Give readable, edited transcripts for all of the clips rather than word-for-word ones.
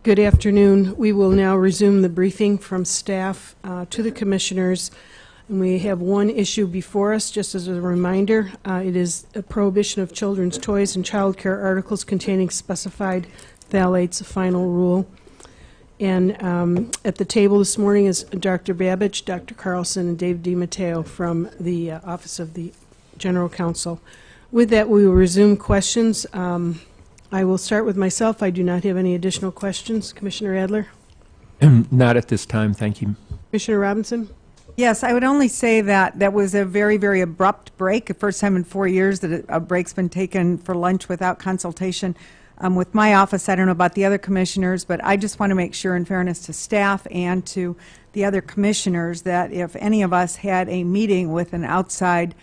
Good afternoon. We will now resume the briefing from staff to the commissioners. And we have one issue before us, just as a reminder. It is a prohibition of children's toys and child care articles containing specified phthalates, final rule. And at the table this morning is Dr. Babbage, Dr. Carlson, and Dave DiMatteo from the Office of the General Counsel. With that, we will resume questions. I will start with myself. I do not have any additional questions. Commissioner Adler? Not at this time, thank you. Commissioner Robinson? Yes, I would only say that that was a very, very abrupt break. The first time in 4 years that a break's been taken for lunch without consultation with my office. I don't know about the other commissioners, but I just want to make sure, in fairness to staff and to the other commissioners, that if any of us had a meeting with an outside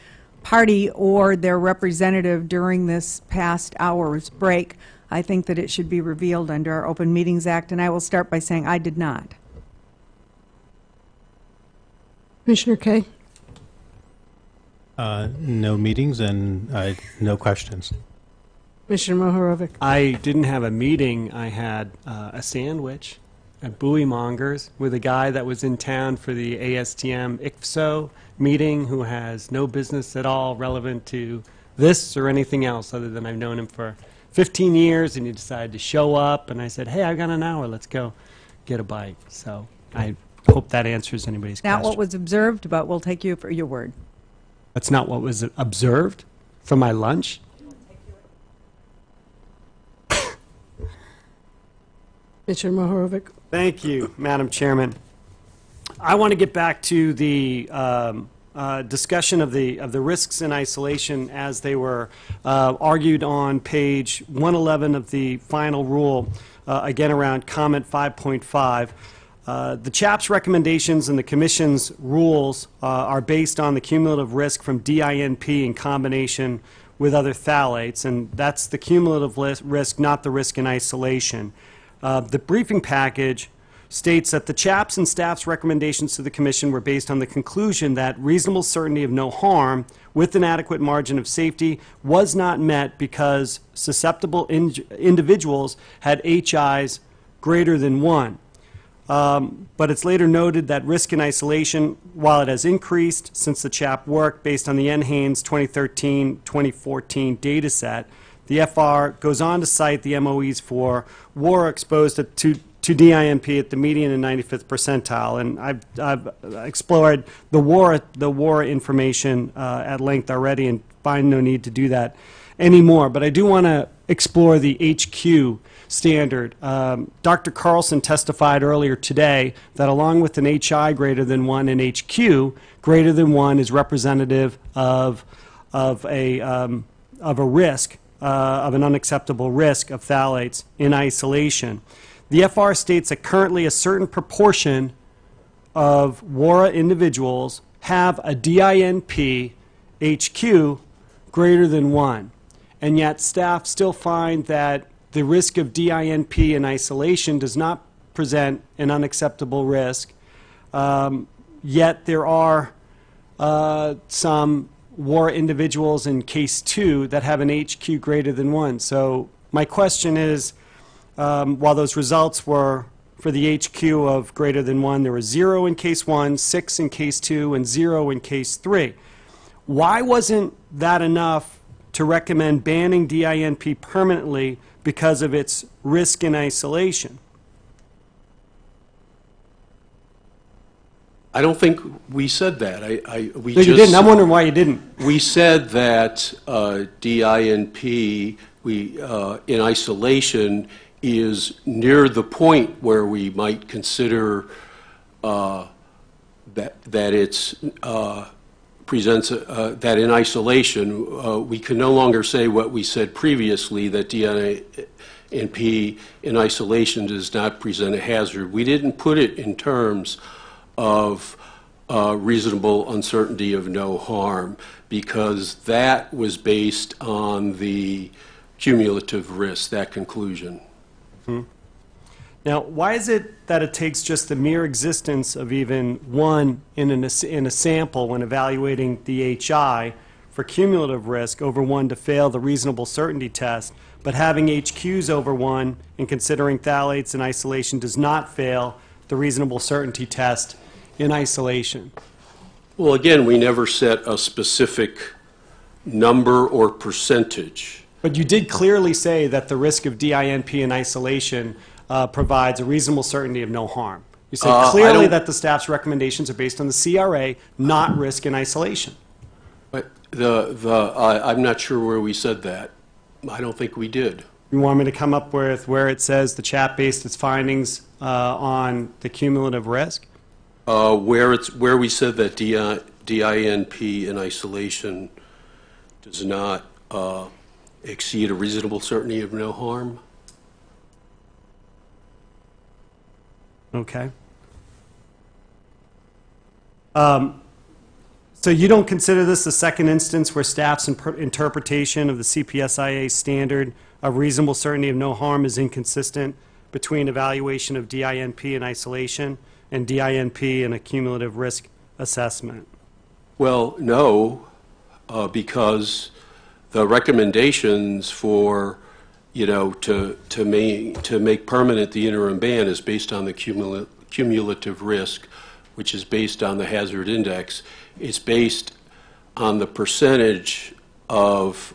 party or their representative during this past hour's break, I think that it should be revealed under our Open Meetings Act, and I will start by saying I did not. Commissioner Kay? No meetings and no questions. Commissioner Mohorovic? I didn't have a meeting. I had a sandwich at Bowie Mongers with a guy that was in town for the ASTM ICFSO meeting who has no business at all relevant to this or anything else other than I've known him for 15 years, and he decided to show up, and I said, hey, I've got an hour. Let's go get a bite. So I hope that answers anybody's question. Not what was observed, but we'll take you for your word. That's not what was observed from my lunch? Commissioner Mohorovic? Thank you, Madam Chairman. I want to get back to the discussion of the risks in isolation as they were argued on page 111 of the final rule, again around comment 5.5. The CHAP's recommendations and the Commission's rules are based on the cumulative risk from DINP in combination with other phthalates, and that's the cumulative risk, not the risk in isolation. The briefing package states that the CHAP's and staff's recommendations to the Commission were based on the conclusion that reasonable certainty of no harm with an adequate margin of safety was not met because susceptible individuals had HIs greater than 1. But it's later noted that risk in isolation, while it has increased since the CHAP work based on the NHANES 2013-2014 data set, the FR goes on to cite the MOEs for WARA exposed to DINP at the median and 95th percentile, and I've explored the WARA information at length already and find no need to do that anymore. But I do want to explore the HQ standard. Dr. Carlson testified earlier today that along with an HI greater than 1 and HQ greater than 1 is representative of a risk, of an unacceptable risk of phthalates in isolation. The FR states that currently a certain proportion of WARA individuals have a DINP HQ greater than 1, and yet staff still find that the risk of DINP in isolation does not present an unacceptable risk, yet there are some WARA individuals in case 2 that have an HQ greater than 1. So my question is, while those results were for the HQ of greater than 1, there was 0 in case 1, 6 in case 2, and 0 in case 3. Why wasn't that enough to recommend banning DINP permanently because of its risk in isolation? I don't think we said that. You didn't. I'm wondering why you didn't. We said that DINP in isolation is near the point where we might consider that it's presents that in isolation we can no longer say what we said previously, that DINP in isolation does not present a hazard. We didn't put it in terms of reasonable uncertainty of no harm because that was based on the cumulative risk, that conclusion. Now, why is it that it takes just the mere existence of even 1 in a sample when evaluating the HI for cumulative risk over 1 to fail the reasonable certainty test, but having HQs over 1 and considering phthalates in isolation does not fail the reasonable certainty test in isolation. Well, again, we never set a specific number or percentage. But you did clearly say that the risk of DINP in isolation provides a reasonable certainty of no harm. You said clearly that the staff's recommendations are based on the CRA, not risk in isolation. But I'm not sure where we said that. I don't think we did. You want me to come up with where it says the CHAP based its findings on the cumulative risk? Where we said that DINP in isolation does not exceed a reasonable certainty of no harm. Okay. So you don't consider this the second instance where staff's interpretation of the CPSIA standard of reasonable certainty of no harm is inconsistent between evaluation of DINP in isolation and DINP in a cumulative risk assessment? Well, no, because the recommendations for, to make permanent the interim ban is based on the cumulative risk, which is based on the hazard index. It's based on the percentage of,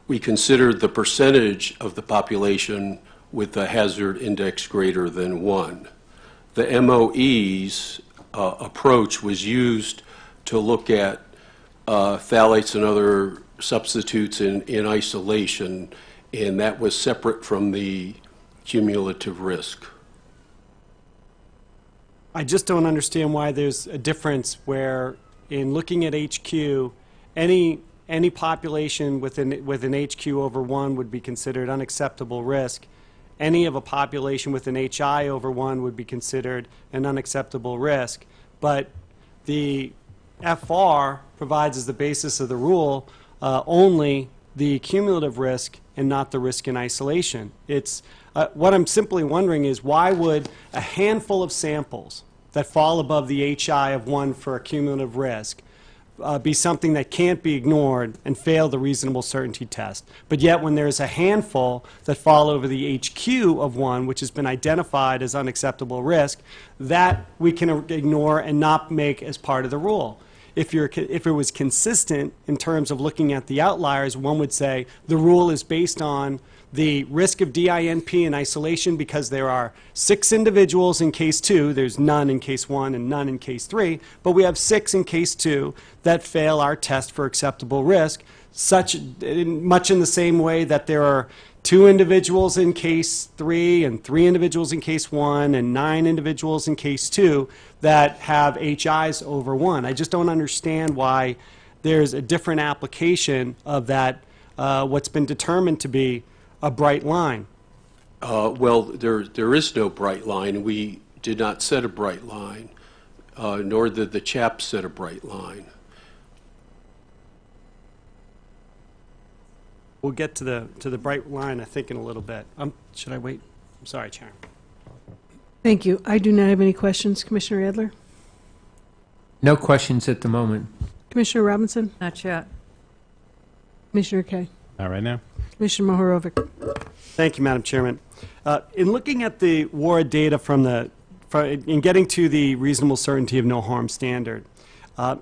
we considered the percentage of the population with the hazard index greater than 1. The MOE's approach was used to look at phthalates and other substitutes in isolation, and that was separate from the cumulative risk. I just don't understand why there's a difference where, in looking at HQ, any population with an HQ over 1 would be considered unacceptable risk. Any of a population with an HI over 1 would be considered an unacceptable risk. But the FR provides as the basis of the rule only the cumulative risk and not the risk in isolation. It's what I'm simply wondering is, why would a handful of samples that fall above the HI of 1 for a cumulative risk be something that can't be ignored and fail the reasonable certainty test? But yet when there's a handful that fall over the HQ of 1, which has been identified as unacceptable risk, that we can ignore and not make as part of the rule. If it was consistent in terms of looking at the outliers, one would say the rule is based on the risk of DINP in isolation because there are 6 individuals in case 2, there's none in case 1 and none in case 3, but we have 6 in case 2 that fail our test for acceptable risk, much in the same way that there are 2 individuals in case 3 and 3 individuals in case 1 and 9 individuals in case 2 that have HIs over 1. I just don't understand why there's a different application of that, what's been determined to be a bright line. Well, there is no bright line. We did not set a bright line, nor did the CHAP set a bright line. We'll get to the bright line, I think, in a little bit. Should I wait? I'm sorry, Chairman. Thank you. I do not have any questions. Commissioner Adler? No questions at the moment. Commissioner Robinson? Not yet. Commissioner Kay? Not right now. Commissioner Mohorovic? Thank you, Madam Chairman. In looking at the WARA data in getting to the reasonable certainty of no harm standard,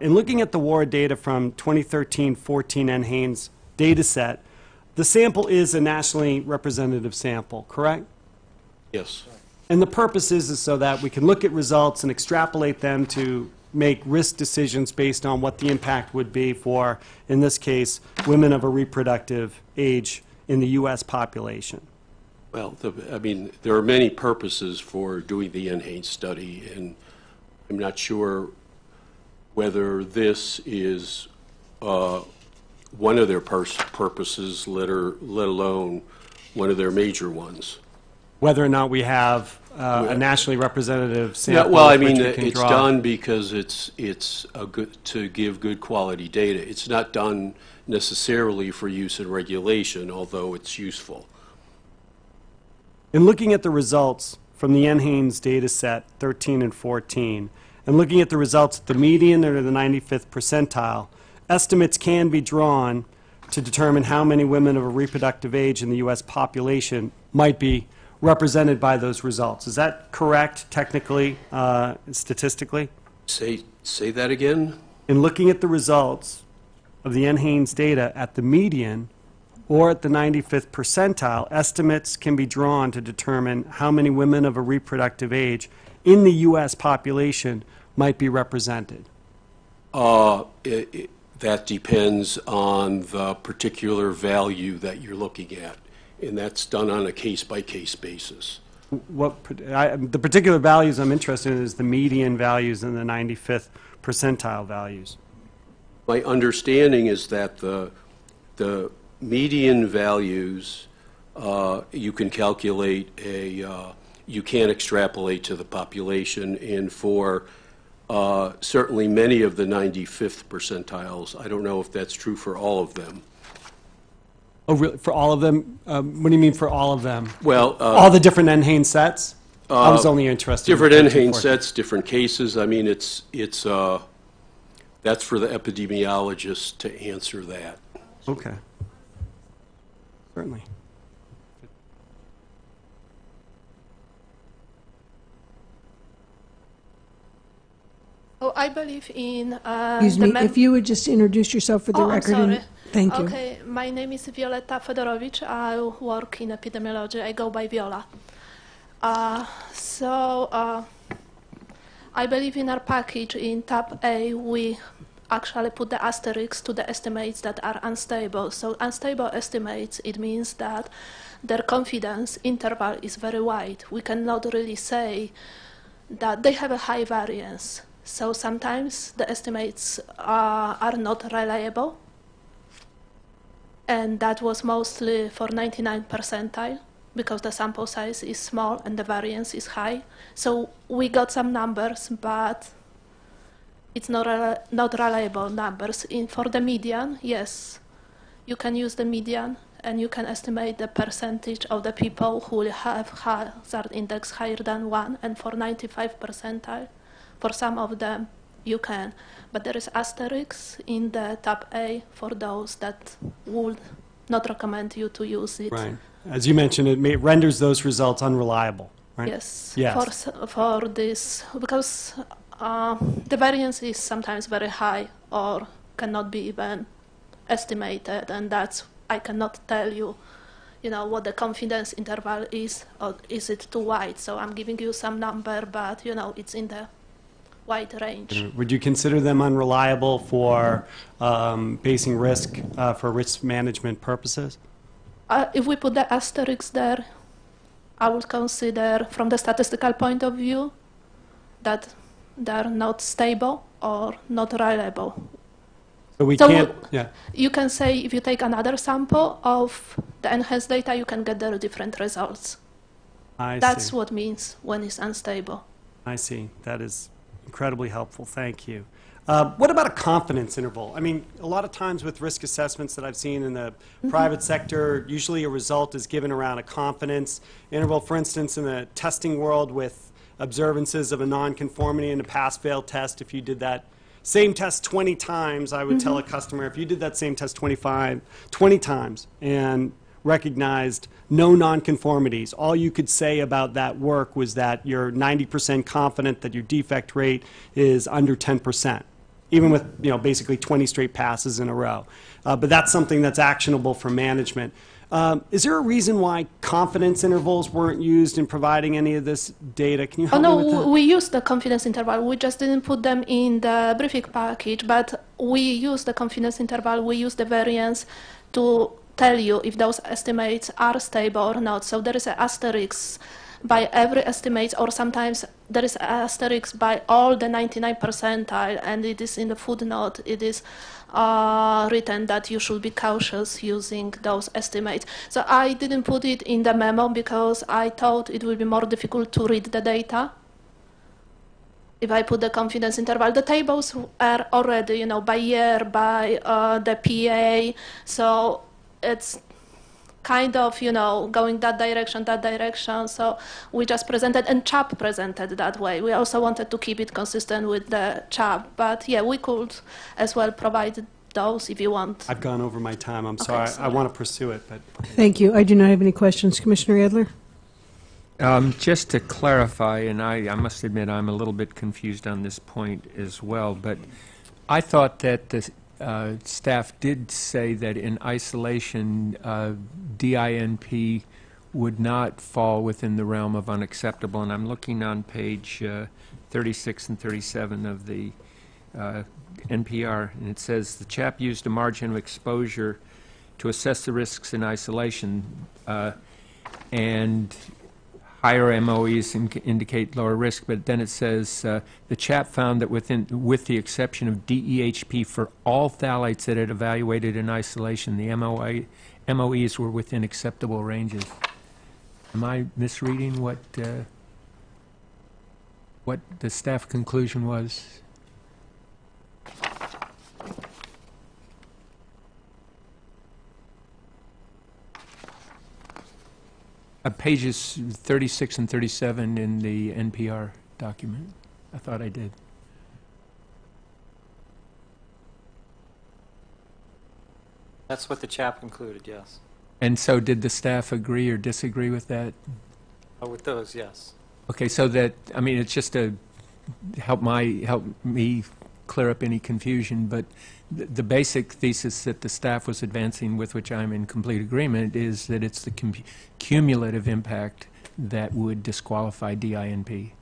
in looking at the WARA data from 2013-14 NHANES data set, the sample is a nationally representative sample, correct? Yes. And the purpose is so that we can look at results and extrapolate them to make risk decisions based on what the impact would be for, in this case, women of a reproductive age in the U.S. population. Well, there are many purposes for doing the NHANES study, and I'm not sure whether this is one of their purposes, let alone one of their major ones. Whether or not we have a nationally representative sample. Yeah, well, I which mean, we can it's draw. done because it's to give good quality data. It's not done necessarily for use in regulation, although it's useful. In looking at the results from the NHANES data set 13 and 14, and looking at the results at the median or the 95th percentile, estimates can be drawn to determine how many women of a reproductive age in the U.S. population might be represented by those results. Is that correct, technically, statistically? Say that again? In looking at the results of the NHANES data at the median or at the 95th percentile, estimates can be drawn to determine how many women of a reproductive age in the U.S. population might be represented. That depends on the particular value that you're looking at, and that's done on a case-by-case basis. The particular values I'm interested in is the median values and the 95th percentile values. My understanding is that the median values, you can calculate you can extrapolate to the population, and for certainly many of the 95th percentiles, I don't know if that's true for all of them. Oh, really? For all of them? What do you mean for all of them? Well, all the different NHANES sets? I was only interested different in NHANES sets, different cases. I mean, that's for the epidemiologist to answer that. Okay. Certainly. Oh, I believe in Excuse me, if you would just introduce yourself for the record. I'm sorry. Thank you. Okay, my name is Violeta Fedorovich. I work in epidemiology. I go by Viola. I believe in our package in tab A, we actually put the asterisk to the estimates that are unstable. So unstable estimates, it means that their confidence interval is very wide. We cannot really say that they have a high variance. So sometimes the estimates are not reliable, and that was mostly for 99th percentile because the sample size is small and the variance is high. So we got some numbers, but it's not reliable numbers. For the median, yes, you can use the median and you can estimate the percentage of the people who will have hazard index higher than 1, and for 95th percentile, for some of them, you can. But there is asterisk in the tab A for those that would not recommend you to use it. Right. As you mentioned, it renders those results unreliable, right? Yes. Yes. For this, because the variance is sometimes very high or cannot be even estimated, and that's, I cannot tell you, what the confidence interval is, or is it too wide? So I'm giving you some number, but, it's in the wide range. Would you consider them unreliable for basing risk for risk management purposes? If we put the asterisk there, I would consider from the statistical point of view that they're not stable or not reliable. So we So can't, yeah. You can say if you take another sample of the enhanced data, you can get the different results. That's what means when it's unstable. I see. That is incredibly helpful. Thank you. What about a confidence interval? I mean, a lot of times with risk assessments that I've seen in the private sector, usually a result is given around a confidence interval. For instance, in the testing world with observances of a nonconformity in a pass-fail test, if you did that same test 20 times, I would tell a customer, if you did that same test 20 times and recognized no nonconformities, all you could say about that work was that you're 90% confident that your defect rate is under 10%, even with basically 20 straight passes in a row. But that's something that's actionable for management. Is there a reason why confidence intervals weren't used in providing any of this data? Can you help me with that? We used the confidence interval. We just didn't put them in the briefing package, but we use the confidence interval. We use the variance to tell you if those estimates are stable or not. So there is an asterisk by every estimate, or sometimes there is an asterisk by all the 99th percentile, and it is in the footnote. It is written that you should be cautious using those estimates. So I didn't put it in the memo because I thought it would be more difficult to read the data if I put the confidence interval. The tables are already, by year, by the PA, so it's kind of, going that direction. So we just presented, and CHAP presented that way. We also wanted to keep it consistent with the CHAP. But yeah, we could as well provide those if you want. I've gone over my time. I'm Okay, sorry. I sorry. want to pursue it, but Thank you. I do not have any questions. Commissioner Adler? Just to clarify, and I must admit I'm a little bit confused on this point as well, but I thought that the staff did say that in isolation, DINP would not fall within the realm of unacceptable, and I'm looking on page 36 and 37 of the NPR, and it says the CHAP used a margin of exposure to assess the risks in isolation, and higher MOEs indicate lower risk, but then it says the CHAP found that with the exception of DEHP for all phthalates that it evaluated in isolation, the MOEs were within acceptable ranges. Am I misreading what the staff conclusion was? Pages 36 and 37 in the NPR document. I thought I did. That's what the CHAP concluded, yes. And so did the staff agree or disagree with that? Oh, with those, yes. Okay, so that, I mean, it's just to help me clear up any confusion, but the basic thesis that the staff was advancing, with which I'm in complete agreement, is that it's the cumulative impact that would disqualify DINP.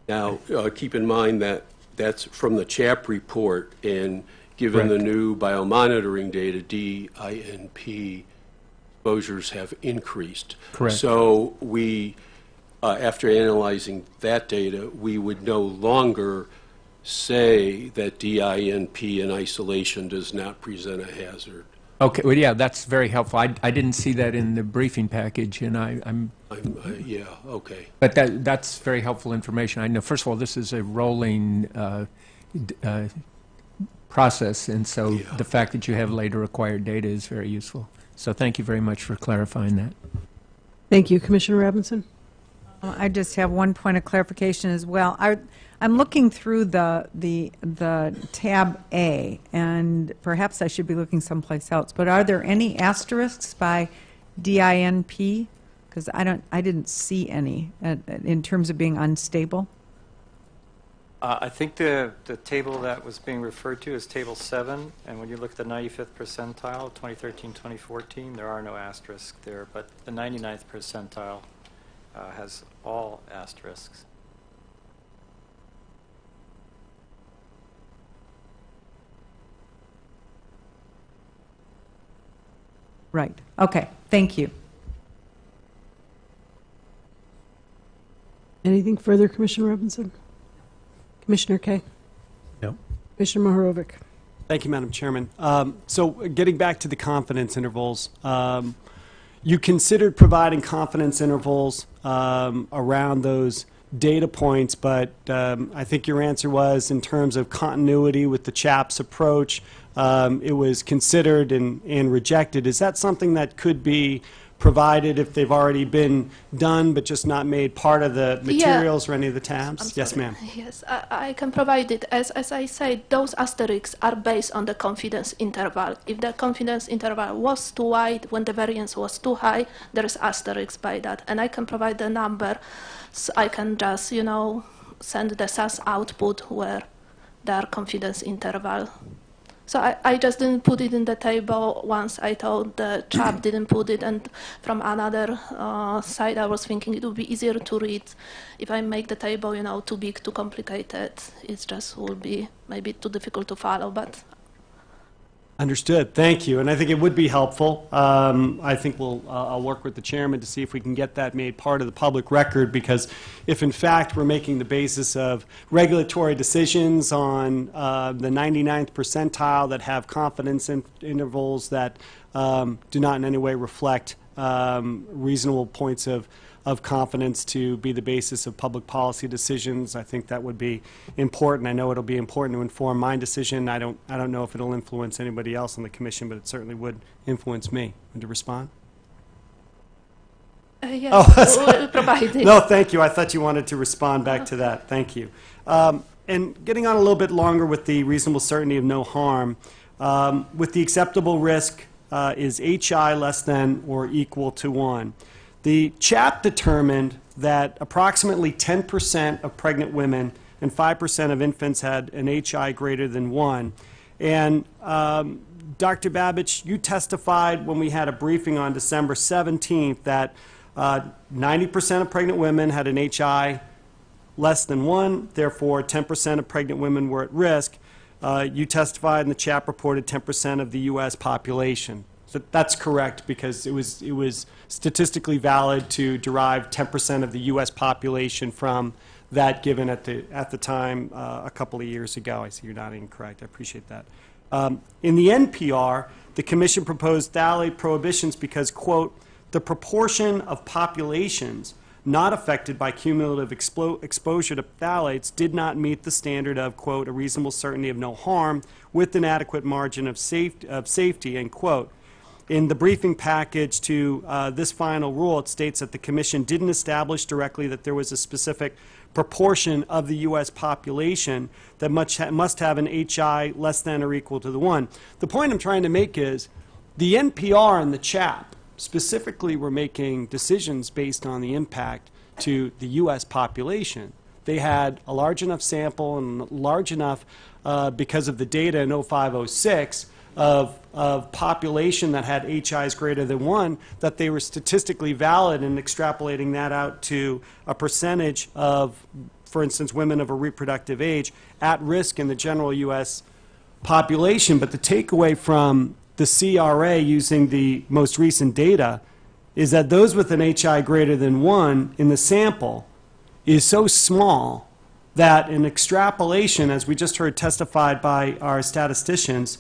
Now, keep in mind that that's from the CHAP report, and given the Correct. new biomonitoring data, DINP exposures have increased. Correct. So we, after analyzing that data, we would no longer say that DINP in isolation does not present a hazard. Okay, well, yeah, that's very helpful. I didn't see that in the briefing package, and Yeah, okay. but that's very helpful information. I know, first of all, this is a rolling process, and so Yeah. the fact that you have later acquired data is very useful. So thank you very much for clarifying that. Thank you. Commissioner Robinson? I just have one point of clarification as well. I'm looking through the tab A, and perhaps I should be looking someplace else, but are there any asterisks by DINP? Because I didn't see any in terms of being unstable. I think the table that was being referred to is Table 7, and when you look at the 95th percentile, 2013-2014, there are no asterisks there, but the 99th percentile has all asterisks. Right. Okay. Thank you. Anything further, Commissioner Robinson? Commissioner Kay? No. Commissioner Mohorovic? thank you, Madam Chairman. So getting back to the confidence intervals, you considered providing confidence intervals around those data points, but I think your answer was in terms of continuity with the CHAPS approach, it was considered and rejected. Is that something that could be provided if they've already been done but just not made part of the materials or any of the tabs? I'm Yes, sorry. ma'am. Yes, I can provide it. As I said, those asterisks are based on the confidence interval. If the confidence interval was too wide, when the variance was too high, there is asterisks by that. And I can provide the number. So I can just, send the SAS output where their confidence interval. So I just didn't put it in the table once I thought the chap didn't put it, and from another side I was thinking it would be easier to read if I make the table, too big, too complicated. It just would be maybe too difficult to follow, but... Understood. Thank you. And I think it would be helpful. I think I'll work with the chairman to see if we can get that made part of the public record, because if in fact we're making the basis of regulatory decisions on the 99th percentile that have confidence intervals that do not in any way reflect reasonable points of confidence to be the basis of public policy decisions, I think that would be important. I know it'll be important to inform my decision. I don't know if it'll influence anybody else on the commission, but it certainly would influence me. Would you respond? Yes, we'll provide it. No, thank you. I thought you wanted to respond back to that. Thank you. and getting on a little bit longer with the reasonable certainty of no harm, with the acceptable risk is HI less than or equal to 1. The CHAP determined that approximately 10% of pregnant women and 5% of infants had an HI greater than 1. And Dr. Babich, you testified when we had a briefing on December 17th that 90% of pregnant women had an HI less than 1, therefore 10% of pregnant women were at risk. You testified and the CHAP reported 10% of the U.S. population. So that's correct because it was statistically valid to derive 10% of the U.S. population from that given at the time a couple of years ago. I see you're nodding correct. I appreciate that. In the NPR, the Commission proposed phthalate prohibitions because, quote, the proportion of populations not affected by cumulative exposure to phthalates did not meet the standard of, quote, a reasonable certainty of no harm with an adequate margin of safety, end quote. In the briefing package to this final rule, it states that the Commission didn't establish directly that there was a specific proportion of the U.S. population that must have an HI less than or equal to the 1. The point I'm trying to make is the NPR and the CHAP specifically were making decisions based on the impact to the U.S. population. They had a large enough sample and large enough because of the data in 0506 of population that had HIs greater than 1 that they were statistically valid in extrapolating that out to a percentage of, for instance, women of a reproductive age at risk in the general U.S. population. But the takeaway from the CRA using the most recent data is that those with an HI greater than 1 in the sample is so small that an extrapolation, as we just heard testified by our statisticians,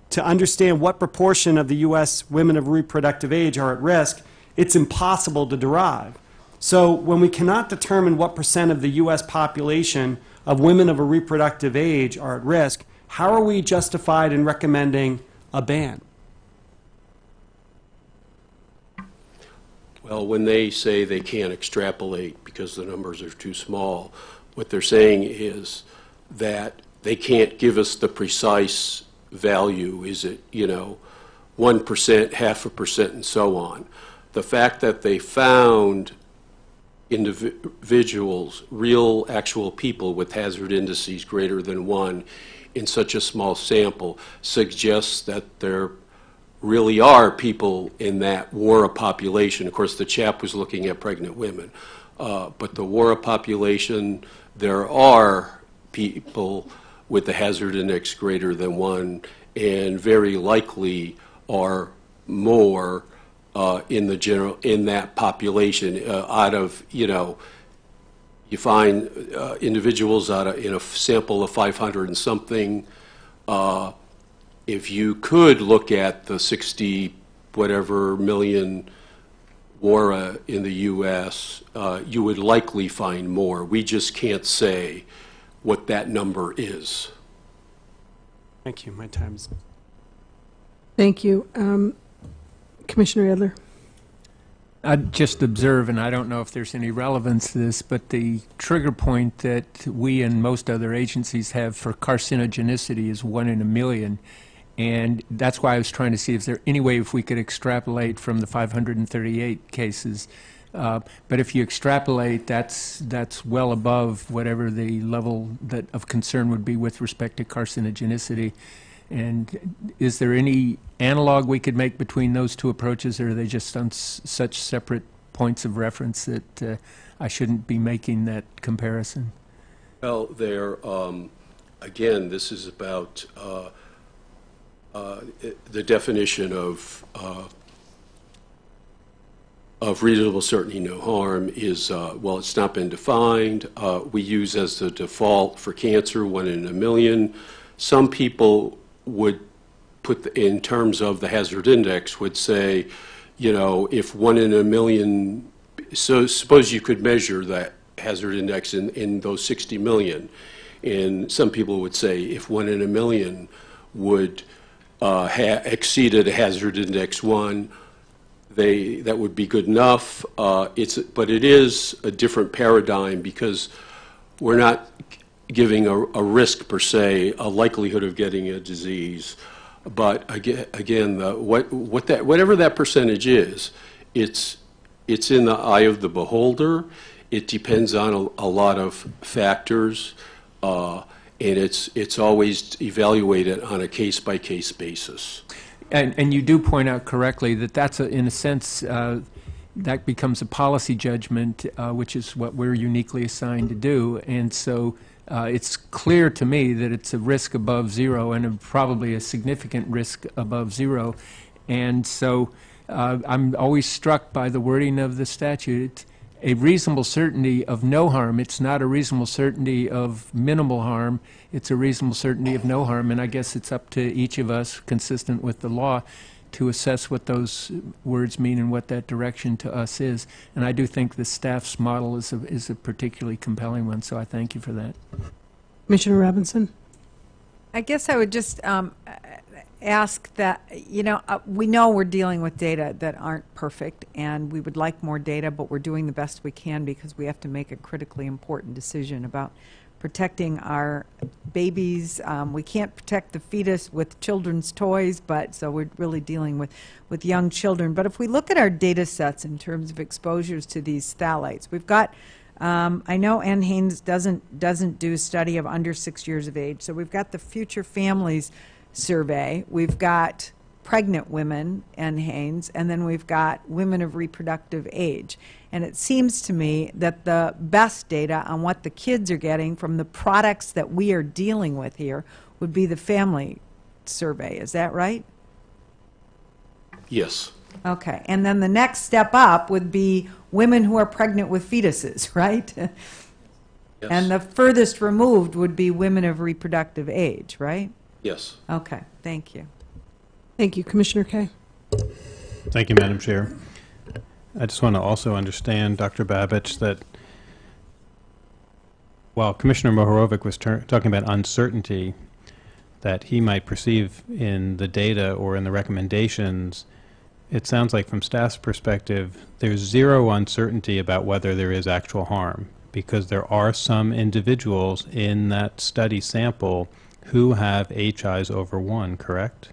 to understand what proportion of the U.S. women of reproductive age are at risk, it's impossible to derive. So when we cannot determine what percent of the U.S. population of women of a reproductive age are at risk, how are we justified in recommending a ban? Well, when they say they can't extrapolate because the numbers are too small, what they're saying is that they can't give us the precise value. Is it, 1%, 0.5%, and so on. The fact that they found individuals, real, actual people with hazard indices greater than 1 in such a small sample suggests that there really are people in that WARA population. Of course, the CHAP was looking at pregnant women. But the WARA population, there are people with the hazard index greater than 1, and very likely are more in that population. Out of, you find individuals in a sample of 500 and something. If you could look at the 60 whatever million WARA in the U.S., you would likely find more. We just can't say what that number is. Thank you. My time's up. Thank you. Commissioner Adler. I'd just observe, and I don't know if there's any relevance to this, but the trigger point that we and most other agencies have for carcinogenicity is 1 in a million. And that's why I was trying to see if there any way if we could extrapolate from the 538 cases. But if you extrapolate, that's well above whatever the level of concern would be with respect to carcinogenicity. And is there any analog we could make between those two approaches, or are they just on such separate points of reference that I shouldn't be making that comparison? Well, again, this is about the definition of reasonable certainty, no harm is, well, it's not been defined. We use as the default for cancer 1 in a million. Some people would put, in terms of the hazard index, would say, if 1 in a million, so suppose you could measure that hazard index in those 60 million. And some people would say if 1 in a million would exceeded a hazard index 1, that would be good enough. But it is a different paradigm because we're not giving a risk per se, a likelihood of getting a disease. But again, whatever that percentage is, it's in the eye of the beholder. It depends on a lot of factors, and it's always evaluated on a case-by-case basis. And you do point out correctly that that's, in a sense, that becomes a policy judgment, which is what we're uniquely assigned to do. And so it's clear to me that it's a risk above zero and probably a significant risk above zero. And so I'm always struck by the wording of the statute. A reasonable certainty of no harm. It's not a reasonable certainty of minimal harm. It's a reasonable certainty of no harm. And I guess it's up to each of us, consistent with the law, to assess what those words mean and what that direction to us is. And I do think the staff's model is a particularly compelling one, so I thank you for that. Commissioner Robinson? I guess I would just ask that, we know we're dealing with data that aren't perfect, and we would like more data, but we're doing the best we can because we have to make a critically important decision about protecting our babies. We can't protect the fetus with children's toys, so we're really dealing with young children. But if we look at our data sets in terms of exposures to these phthalates, we've got, I know Ann Haynes doesn't do a study of under 6 years of age, so we've got the Future Families Survey, we've got pregnant women, Ann Haynes, and then we've got women of reproductive age. And it seems to me that the best data on what the kids are getting from the products that we are dealing with here would be the family survey. Is that right? Yes. Okay. And then the next step up would be women who are pregnant with fetuses, right? Yes. And the furthest removed would be women of reproductive age, right? Yes. Okay. Thank you. Thank you. Commissioner Kaye? Thank you, Madam Chair. I just want to also understand, Dr. Babich, that while Commissioner Mohorovic was talking about uncertainty that he might perceive in the data or in the recommendations, it sounds like from staff's perspective, there's zero uncertainty about whether there is actual harm, because there are some individuals in that study sample who have HIs over 1, correct?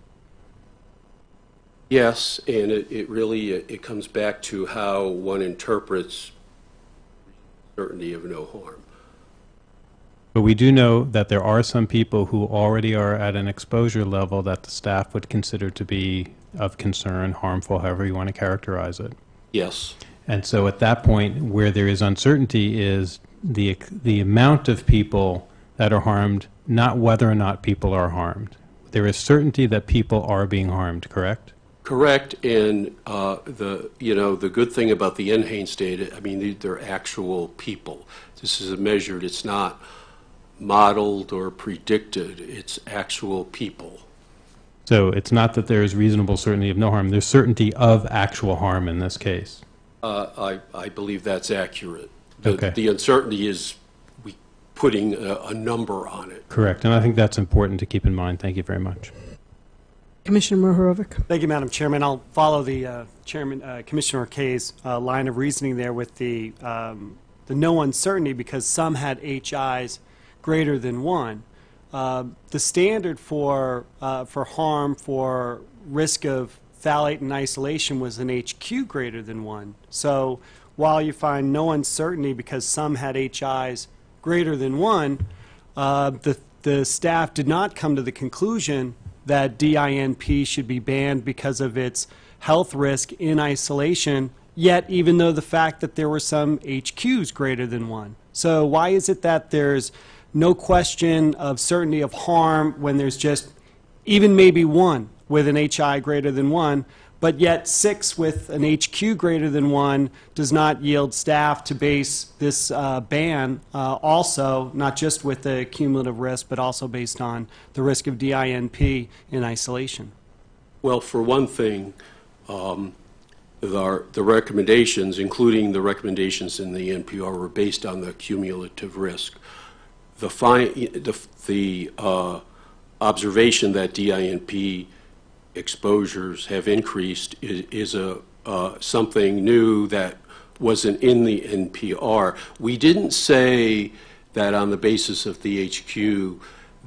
Yes, and it really comes back to how one interprets certainty of no harm. But we do know that there are some people who already are at an exposure level that the staff would consider to be of concern, harmful, however you want to characterize it. Yes. And so at that point, where there is uncertainty is the amount of people that are harmed, not whether or not people are harmed. There is certainty that people are being harmed, correct? Correct, and the good thing about the NHANES data, I mean, they're actual people. This is measured, it's not modeled or predicted, it's actual people. So it's not that there is reasonable certainty of no harm, there's certainty of actual harm in this case. I believe that's accurate. Okay. The uncertainty is putting a number on it. Correct, and I think that's important to keep in mind. Thank you very much. Commissioner Mohorovic? Thank you, Madam Chairman. I'll follow the Commissioner Kaye's line of reasoning there with the no uncertainty because some had HIs greater than 1. The standard for harm for risk of phthalate and isolation was an HQ greater than 1. So while you find no uncertainty because some had HIs greater than 1, the staff did not come to the conclusion that DINP should be banned because of its health risk in isolation, yet even though the fact that there were some HQs greater than 1. So why is it that there's no question of certainty of harm when there's just even maybe 1 with an HI greater than 1, but yet 6 with an HQ greater than 1 does not yield staff to base this ban also, not just with the cumulative risk, but also based on the risk of DINP in isolation? Well, for one thing, the recommendations, including the recommendations in the NPR, were based on the cumulative risk. The observation that DINP exposures have increased is something new that wasn't in the NPR. We didn't say that on the basis of the HQ,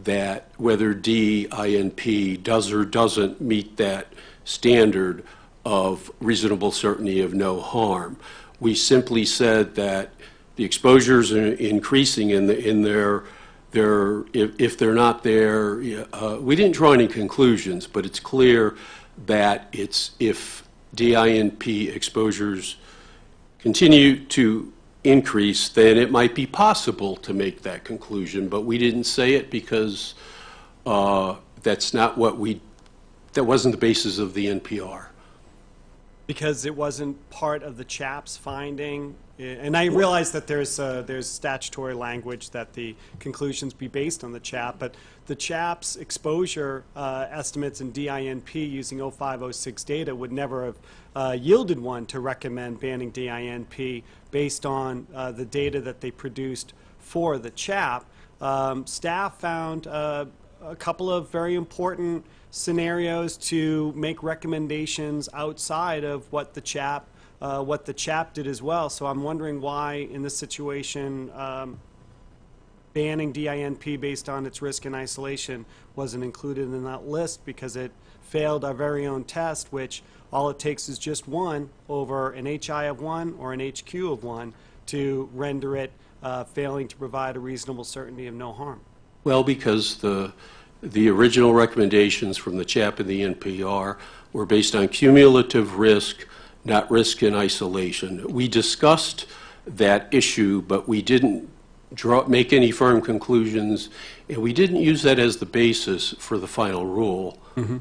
that whether DINP does or doesn't meet that standard of reasonable certainty of no harm. We simply said that the exposures are increasing if they're not there. We didn't draw any conclusions, but it's clear that if DINP exposures continue to increase, then it might be possible to make that conclusion, but we didn't say it because that's not that wasn't the basis of the NPR. Because it wasn't part of the CHAP's finding, and I realize that there's statutory language that the conclusions be based on the CHAP, but the CHAP's exposure estimates in DINP using 0506 data would never have yielded one to recommend banning DINP based on the data that they produced for the CHAP. Staff found a couple of very important scenarios to make recommendations outside of what the CHAP did as well. So I'm wondering why, in this situation, banning DINP based on its risk and isolation wasn't included in that list, because it failed our very own test, which all it takes is just 1 over an HI of 1 or an HQ of 1 to render it failing to provide a reasonable certainty of no harm. Well, because the original recommendations from the CHAP and the NPR were based on cumulative risk, not risk in isolation. We discussed that issue, but we didn't make any firm conclusions, and we didn't use that as the basis for the final rule. Mm-hmm.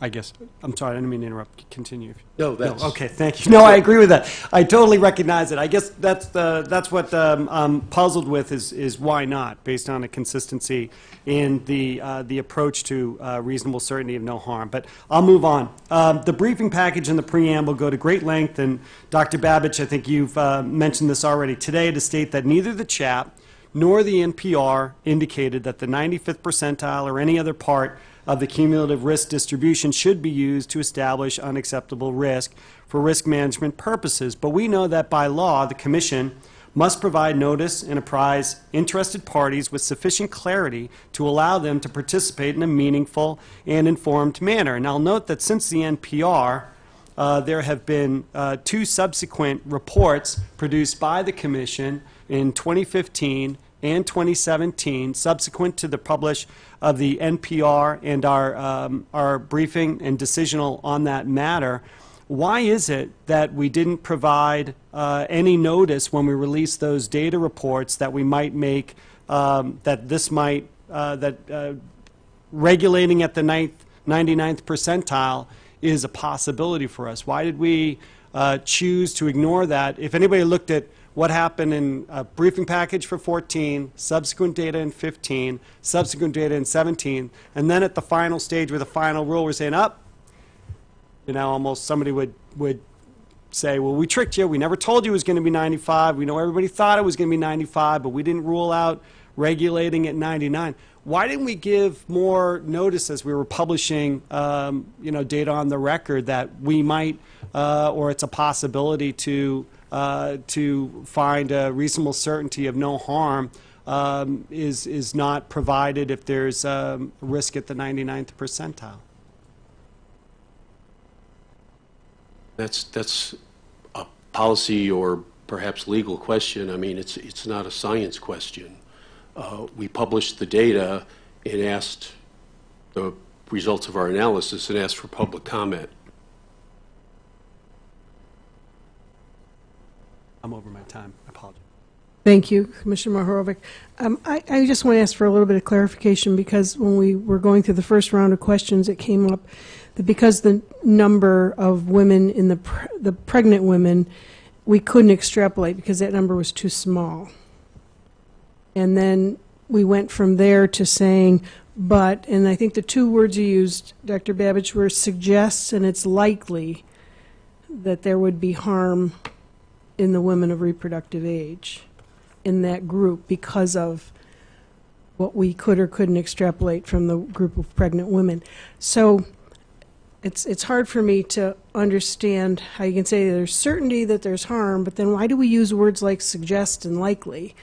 I guess, I'm sorry, I didn't mean to interrupt. Continue. No, that's... No, okay, thank you. No, I agree with that. I totally recognize it. I guess that's what I'm puzzled with is why not, based on a consistency in the approach to reasonable certainty of no harm. But I'll move on. The briefing package and the preamble go to great length, and Dr. Babich, I think you've mentioned this already today, to state that neither the CHAP nor the NPR indicated that the 95th percentile or any other part of the cumulative risk distribution should be used to establish unacceptable risk for risk management purposes. But we know that by law, the Commission must provide notice and apprise interested parties with sufficient clarity to allow them to participate in a meaningful and informed manner. And I'll note that since the NPR, there have been 2 subsequent reports produced by the Commission in 2015 and 2017, subsequent to the publish of the NPR and our briefing and decisional on that matter. Why is it that we didn't provide any notice when we released those data reports that we might make, that regulating at the 99th percentile is a possibility for us? Why did we choose to ignore that? If anybody looked at what happened in a briefing package for 14, subsequent data in 15, subsequent data in 17, and then at the final stage with the final rule, we're saying, almost somebody would say, well, we tricked you. We never told you it was going to be 95. We know everybody thought it was going to be 95, but we didn't rule out regulating at 99. Why didn't we give more notice as we were publishing, data on the record that we might, or it's a possibility to find a reasonable certainty of no harm is not provided if there's risk at the 99th percentile? That's a policy or perhaps legal question. I mean, it's not a science question. We published the data and asked the results of our analysis and asked for public comment. I'm over my time. I apologize. Thank you, Commissioner Mohorovic. I just want to ask for a little bit of clarification, because when we were going through the first round of questions, it came up that because the number of women in the pregnant women, we couldn't extrapolate because that number was too small. And then we went from there to saying, but, and I think the 2 words you used, Dr. Babich, were suggests and it's likely that there would be harm in the women of reproductive age in that group because of what we could or couldn't extrapolate from the group of pregnant women. So it's hard for me to understand how you can say there's certainty that there's harm, but then why do we use words like suggest and likely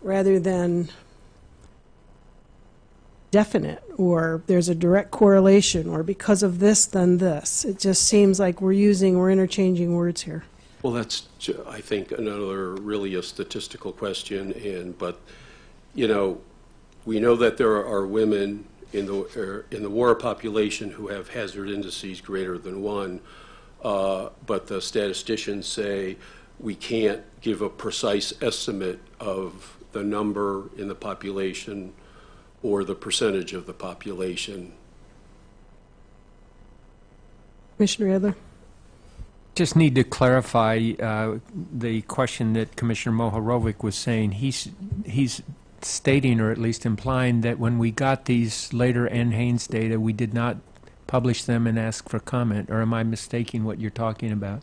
rather than definite, or there's a direct correlation, or because of this, then this. It just seems like we're interchanging words here. Well, that's, I think, another really a statistical question, but, you know, we know that there are women in the war population who have hazard indices greater than 1, but the statisticians say we can't give a precise estimate of the number in the population or the percentage of the population. Commissioner Adler? Just need to clarify the question that Commissioner Mohorovic was saying. He's stating, or at least implying, that when we got these later NHANES data, we did not publish them and ask for comment, or am I mistaking what you're talking about?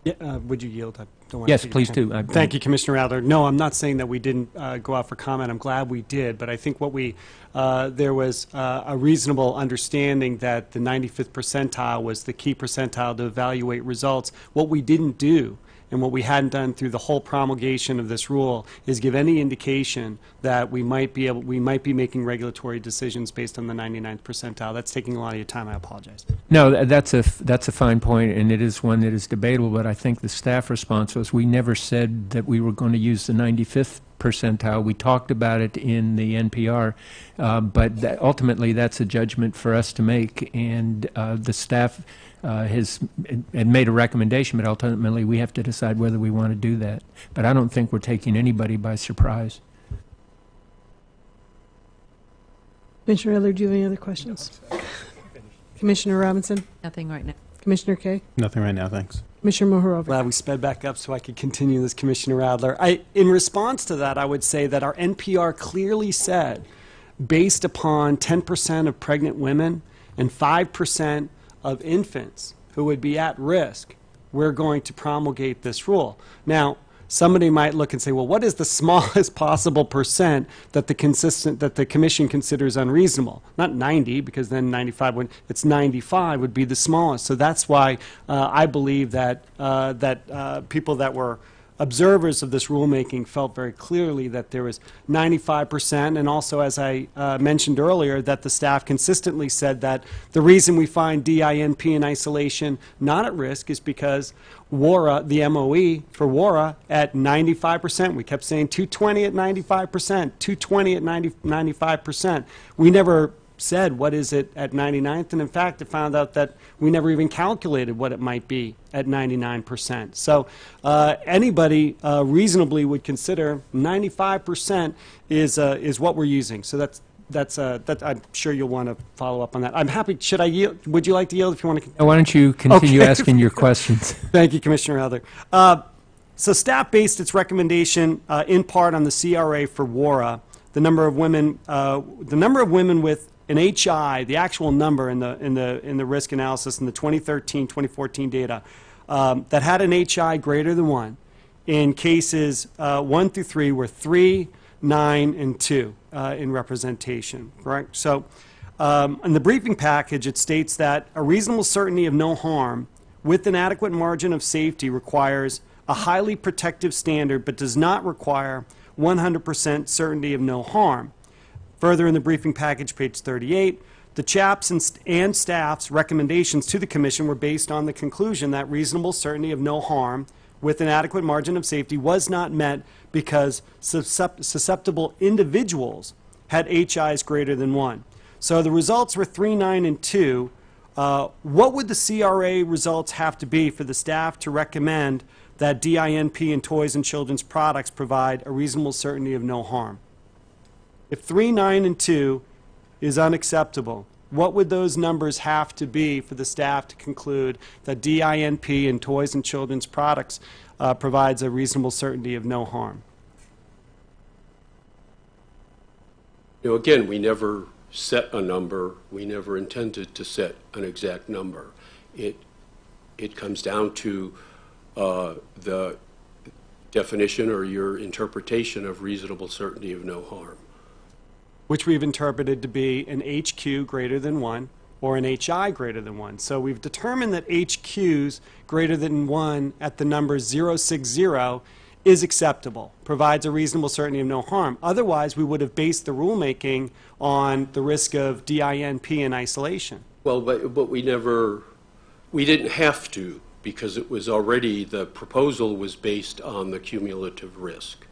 Yeah, would you yield? I don't want Yes, to take please your time. do. Thank you, Commissioner Adler. No, I'm not saying that we didn't go out for comment. I'm glad we did, but I think what there was a reasonable understanding that the 95th percentile was the key percentile to evaluate results. What we didn't do, and what we hadn't done through the whole promulgation of this rule, is give any indication that we might be making regulatory decisions based on the 99th percentile. That's taking a lot of your time. I apologize. No, that's a fine point, and it is one that is debatable, but I think the staff response was we never said that we were going to use the 95th percentile. We talked about it in the NPR, but ultimately that's a judgment for us to make, and the staff has made a recommendation, but ultimately we have to decide whether we want to do that. But I don't think we're taking anybody by surprise. Commissioner Adler, do you have any other questions? Commissioner Robinson? Nothing right now. Commissioner Kay? Nothing right now, thanks. Commissioner Mohorovic? Glad we sped back up so I could continue this, Commissioner Adler. In response to that, I would say that our NPR clearly said, based upon 10% of pregnant women and 5% of infants who would be at risk, we're going to promulgate this rule. Now, somebody might look and say, well, what is the smallest possible percent that the commission considers unreasonable? Not 90, because then 95 it's 95 would be the smallest. So that's why I believe that people that were observers of this rulemaking felt very clearly that there was 95%, and also, as I mentioned earlier, that the staff consistently said that the reason we find DINP in isolation not at risk is because WARA, the MOE for WARA, at 95%. We kept saying 220 at 95%, 220 at 95%. We never said what is it at 99th, and in fact it found out that we never even calculated what it might be at 99%. So anybody reasonably would consider 95% is what we're using. So that's I'm sure you'll want to follow up on that. I'm happy. Should I yield? Would you like to yield if you want to? Why don't you continue Okay. asking your questions? Thank you, Commissioner Adler. So staff based its recommendation in part on the CRA for WARA, the number of women with an HI, the actual number in the risk analysis in the 2013-2014 data that had an HI greater than 1 in cases 1 through 3 were 3, 9, and 2 in representation. Right. So in the briefing package, it states that a reasonable certainty of no harm with an adequate margin of safety requires a highly protective standard, but does not require 100% certainty of no harm. Further in the briefing package, page 38, the CHAP's and staff's recommendations to the Commission were based on the conclusion that reasonable certainty of no harm with an adequate margin of safety was not met because susceptible individuals had HIs greater than 1. So the results were 3, 9, and 2. What would the CRA results have to be for the staff to recommend that DINP in toys and children's products provide a reasonable certainty of no harm? If 3, 9, and 2 is unacceptable, what would those numbers have to be for the staff to conclude that DINP in toys and children's products provides a reasonable certainty of no harm? You know, again, we never set a number. We never intended to set an exact number. It comes down to the definition or your interpretation of reasonable certainty of no harm, which we've interpreted to be an HQ greater than 1 or an HI greater than 1. So we've determined that HQs greater than 1 at the number 060 is acceptable, provides a reasonable certainty of no harm. Otherwise, we would have based the rulemaking on the risk of DINP in isolation. Well, but we didn't have to, because it was already, the proposal was based on the cumulative risk.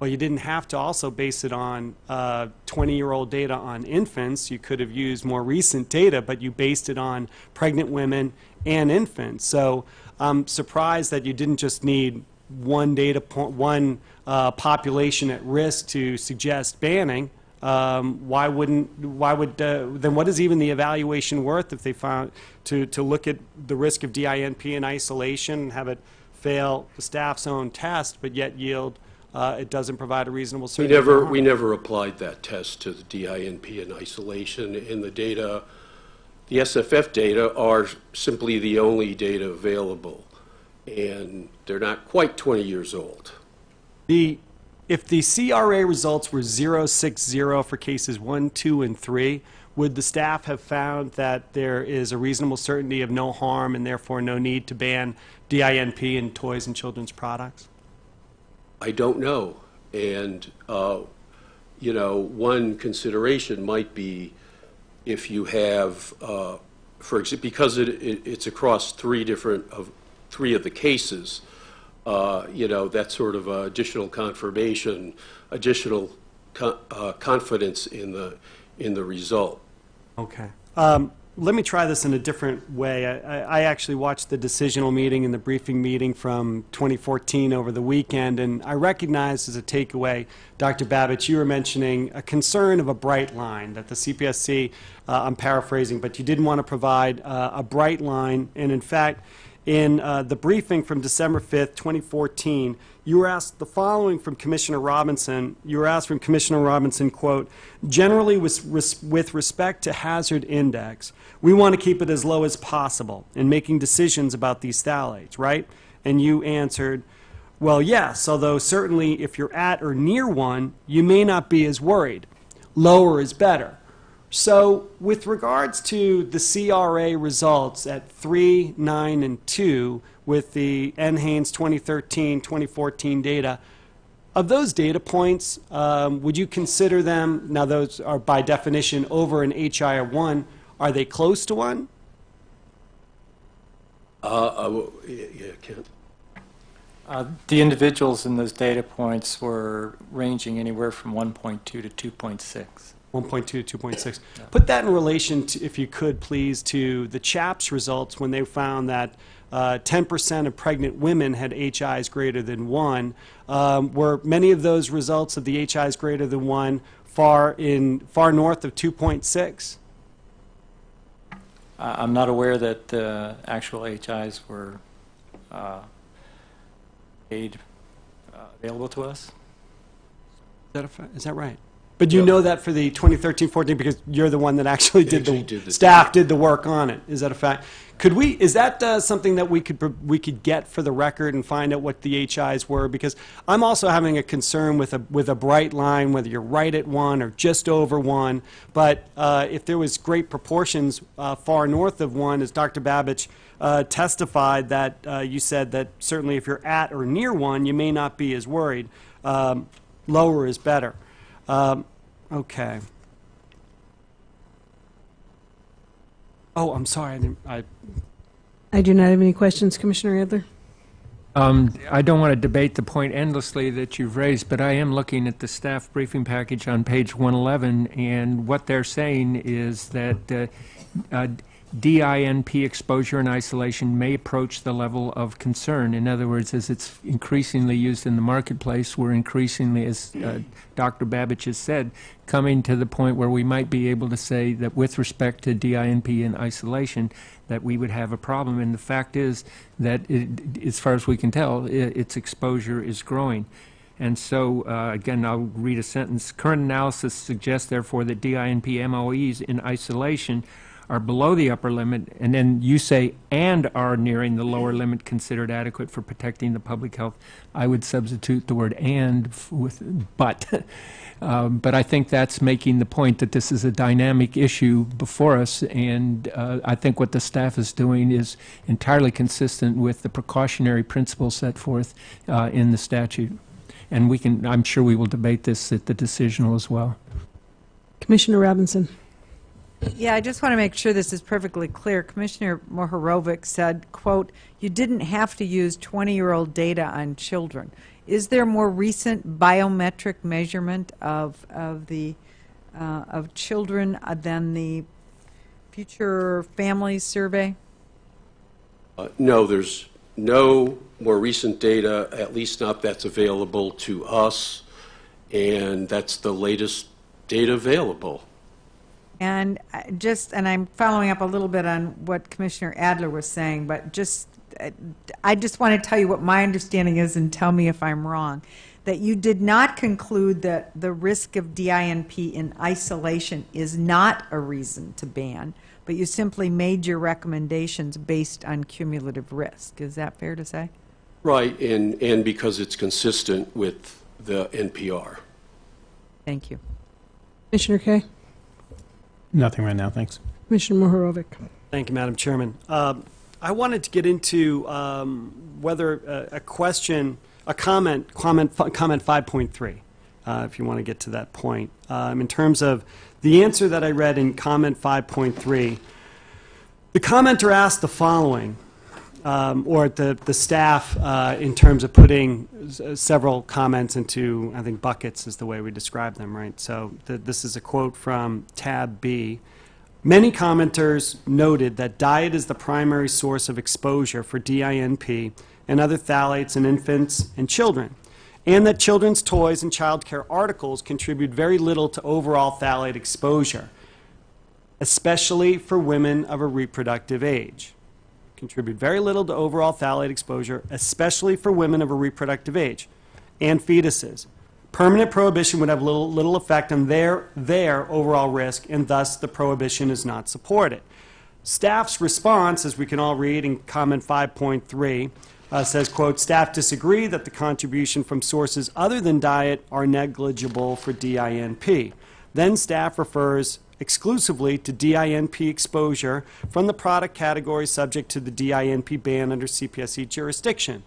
Well, you didn't have to also base it on 20-year-old data on infants. You could have used more recent data, but you based it on pregnant women and infants. So I'm surprised that you didn't just need one data point, one population at risk to suggest banning. Then what is even the evaluation worth if they found to look at the risk of DINP in isolation and have it fail the staff's own test, but yet yield it doesn't provide a reasonable certainty? We never applied that test to the DINP in isolation. In the data, the SFF data are simply the only data available, and they're not quite 20 years old. If the CRA results were 060 for cases 1, 2, and 3, would the staff have found that there is a reasonable certainty of no harm and therefore no need to ban DINP in toys and children's products? I don't know. And, one consideration might be if you have, for example, because it's across three of the cases, that sort of additional confirmation, additional confidence in the result. Okay. Let me try this in a different way. I actually watched the decisional meeting and the briefing meeting from 2014 over the weekend, and I recognized as a takeaway, Dr. Babich, you were mentioning a concern of a bright line, that the CPSC, I'm paraphrasing, but you didn't want to provide a bright line, and in fact, in the briefing from December 5th, 2014, you were asked the following from Commissioner Robinson. You were asked from Commissioner Robinson, quote, generally with respect to hazard index, we want to keep it as low as possible in making decisions about these phthalates, right? And you answered, well, yes, although certainly if you're at or near 1, you may not be as worried. Lower is better. So with regards to the CRA results at 3, 9, and 2 with the NHANES 2013-2014 data, of those data points, would you consider them, now those are by definition over an HI of 1, are they close to 1? Yeah, Kent. The individuals in those data points were ranging anywhere from 1.2 to 2.6. 1.2 to 2.6. Put that in relation, to, if you could, please, to the CHAPS results when they found that 10% of pregnant women had HIs greater than 1. Were many of those results of the HIs greater than 1 far north of 2.6? I'm not aware that the actual HIs were made available to us. Is that right? But you know that for the 2013-14 because you're the one that actually did the staff did the work on it. Is that a fact? Could we? Is that something that we could get for the record and find out what the HIs were? Because I'm also having a concern with a bright line, whether you're right at 1 or just over 1. But if there was great proportions far north of 1, as Dr. Babich testified that you said that certainly if you're at or near 1, you may not be as worried. Lower is better. Okay. Oh, I'm sorry. I do not have any questions, Commissioner Adler. I don't want to debate the point endlessly that you've raised, but I am looking at the staff briefing package on page 111, and what they're saying is that DINP exposure and isolation may approach the level of concern. In other words, as it's increasingly used in the marketplace, we're increasingly, as Dr. Babich has said, coming to the point where we might be able to say that with respect to DINP and isolation, that we would have a problem. And the fact is that, as far as we can tell, its exposure is growing. And so, again, I'll read a sentence. Current analysis suggests, therefore, that DINP MOEs in isolation are below the upper limit, and then you say and are nearing the lower limit considered adequate for protecting the public health, I would substitute the word and with but. But I think that's making the point that this is a dynamic issue before us, and I think what the staff is doing is entirely consistent with the precautionary principles set forth in the statute. And I'm sure we will debate this at the decisional as well. Commissioner Robinson. Yeah, I just want to make sure this is perfectly clear. Commissioner Mohorovic said, quote, you didn't have to use 20-year-old data on children. Is there more recent biometric measurement of children than the Future Families Survey? No, there's no more recent data, at least not that's available to us, and that's the latest data available. And I'm following up a little bit on what Commissioner Adler was saying, but I just want to tell you what my understanding is and tell me if I'm wrong, that you did not conclude that the risk of DINP in isolation is not a reason to ban, but you simply made your recommendations based on cumulative risk. Is that fair to say? Right, and because it's consistent with the NPR. Thank you. Commissioner Kaye. Nothing right now, thanks. Commissioner Mohorovic. Thank you, Madam Chairman. I wanted to get into whether a comment 5.3, if you want to get to that point. In terms of the answer that I read in comment 5.3, the commenter asked the following, or the staff in terms of putting several comments into, I think, buckets is the way we describe them, right? So this is a quote from tab B. Many commenters noted that diet is the primary source of exposure for DINP and other phthalates in infants and children, and that children's toys and child care articles contribute very little to overall phthalate exposure, especially for women of a reproductive age. Contribute very little to overall phthalate exposure, especially for women of a reproductive age and fetuses. Permanent prohibition would have little effect on their overall risk, and thus the prohibition is not supported. Staff's response, as we can all read in comment 5.3, says, quote, staff disagree that the contribution from sources other than diet are negligible for DINP. Then staff refers exclusively to DINP exposure from the product category subject to the DINP ban under CPSC jurisdiction,